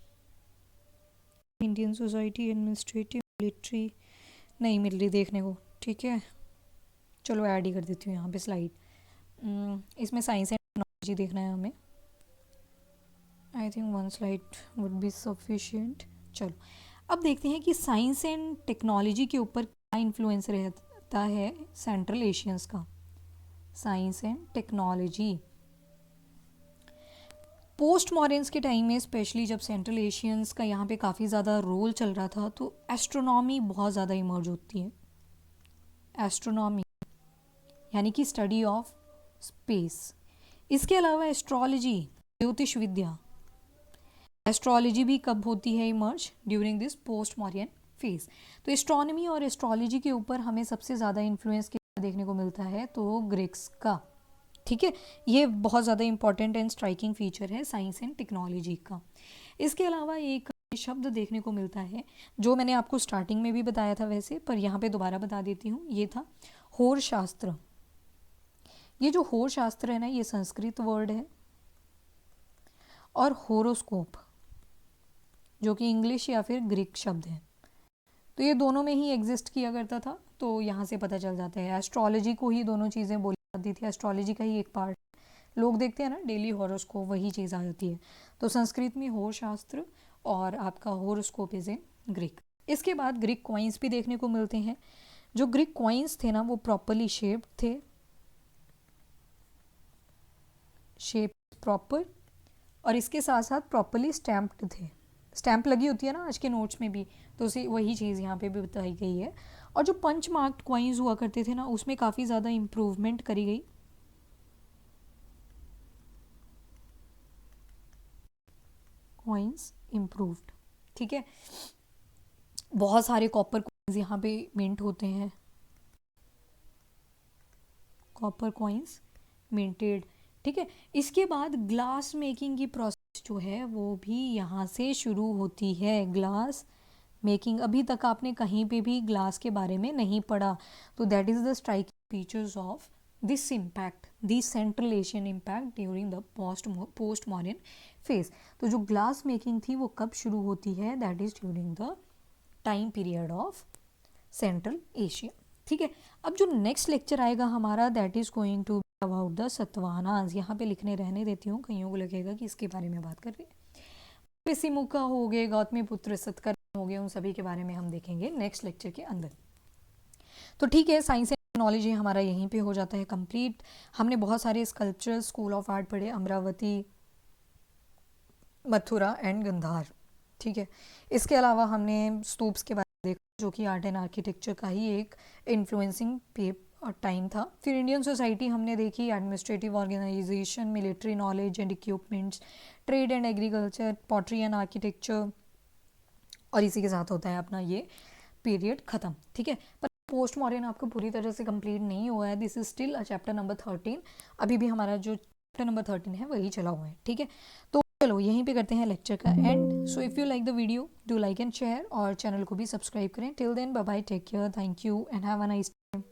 इंडियन सोसाइटी एडमिनिस्ट्रेटिव मिलिट्री, नहीं मिल रही देखने को। ठीक है, चलो ऐड ही कर देती हूँ यहाँ पे स्लाइड। इसमें साइंस एंड टेक्नोलॉजी देखना है हमें। I think 1 slide would be sufficient. चलो अब देखते हैं कि साइंस एंड टेक्नोलॉजी के ऊपर क्या इन्फ्लुएंस रहता है सेंट्रल एशियंस का। साइंस एंड टेक्नोलॉजी पोस्ट मॉडर्न्स के टाइम में स्पेशली जब सेंट्रल एशियंस का यहाँ पे काफ़ी ज़्यादा रोल चल रहा था तो एस्ट्रोनॉमी बहुत ज़्यादा इमर्ज होती है। एस्ट्रोनॉमी यानी कि स्टडी ऑफ स्पेस। इसके अलावा एस्ट्रोलॉजी ज्योतिष विद्या, एस्ट्रोलॉजी भी कब होती है emerge? During this post modern phase. तो एस्ट्रोनॉमी और एस्ट्रोलॉजी के ऊपर हमें सबसे ज़्यादा इन्फ्लुएंस देखने को मिलता है तो ग्रीक्स का। ठीक है, ये बहुत ज़्यादा इंपॉर्टेंट एंड स्ट्राइकिंग फीचर है साइंस एंड टेक्नोलॉजी का। इसके अलावा एक शब्द देखने को मिलता है जो मैंने आपको स्टार्टिंग में भी बताया था वैसे, पर यहाँ पे दोबारा बता देती हूँ, ये था होर शास्त्र। ये जो होर शास्त्र है ना, ये संस्कृत वर्ड है, और होरोस्कोप जो कि इंग्लिश या फिर ग्रीक शब्द है। तो ये दोनों में ही एग्जिस्ट किया करता था, तो यहाँ से पता चल जाता है। एस्ट्रोलॉजी को ही दोनों चीज़ें बोली जाती थी, एस्ट्रोलॉजी का ही एक पार्ट लोग देखते हैं ना डेली हॉरोस्कोप, वही चीज़ आ जाती है। तो संस्कृत में होर शास्त्र और आपका हॉरोस्कोप इज इन ग्रीक। इसके बाद ग्रीक कॉइन्स भी देखने को मिलते हैं। जो ग्रीक कॉइन्स थे ना वो प्रॉपरली शेप्ड थे, शेप प्रॉपर, और इसके साथ साथ प्रॉपरली स्टैम्प्ड थे। स्टैम्प लगी होती है ना आज के नोट्स में भी, तो उसी वही चीज़ यहाँ पे भी बताई गई है। और जो पंच मार्क्ड कॉइन्स हुआ करते थे ना, उसमें काफ़ी ज़्यादा इम्प्रूवमेंट करी गई। कॉइन्स इम्प्रूव्ड, ठीक है। बहुत सारे कॉपर कॉइन्स यहाँ पे मिंट होते हैं, कॉपर कॉइन्स मिंटेड, ठीक है। इसके बाद ग्लास मेकिंग की प्रोसेस जो है वो भी यहाँ से शुरू होती है। ग्लास मेकिंग, अभी तक आपने कहीं पे भी ग्लास के बारे में नहीं पढ़ा, तो that is the striking features of this impact, this central Asian impact during the post modern phase. तो जो ग्लास मेकिंग थी वो कब शुरू होती है? That is during the time period of central Asia, ठीक है। अब जो नेक्स्ट लेक्चर आएगा हमारा, that is going to be about the Satavahanas. यहाँ पे लिखने रहने देती हूँ, कईयों को लगेगा कि इसके बारे में बात कर रही है। सिमुका हो गए, गौतमी पुत्र सत्कर्म हो गए, उन सभी के बारे में हम देखेंगे नेक्स्ट लेक्चर के अंदर। तो ठीक है, साइंस एंड टेक्नोलॉजी हमारा यहीं पे हो जाता है कंप्लीट। हमने बहुत सारे स्कल्पचर, स्कूल ऑफ आर्ट पढ़े, अमरावती, मथुरा एंड गंधार, ठीक है। इसके अलावा हमने स्तूप्स के बारे में देखा जो कि आर्ट एंड आर्किटेक्चर का ही एक इन्फ्लुएंसिंग टाइम था। फिर इंडियन सोसाइटी हमने देखी, administrative organisation, military knowledge and equipments, trade and agriculture, pottery and architecture, और इसी के साथ होता है अपना ये पीरियड ख़त्म, ठीक है। पर पोस्ट मॉडर्न आपको पूरी तरह से कंप्लीट नहीं हुआ है, this is still a chapter number 13। अभी भी हमारा जो चैप्टर नंबर 13 है वही चला हुआ है, ठीक है। तो चलो यहीं पे करते हैं लेक्चर का end. So if you like the video do like and share, और चैनल को भी सब्सक्राइब करें। Till then bye bye, take care, thank you and have a nice time.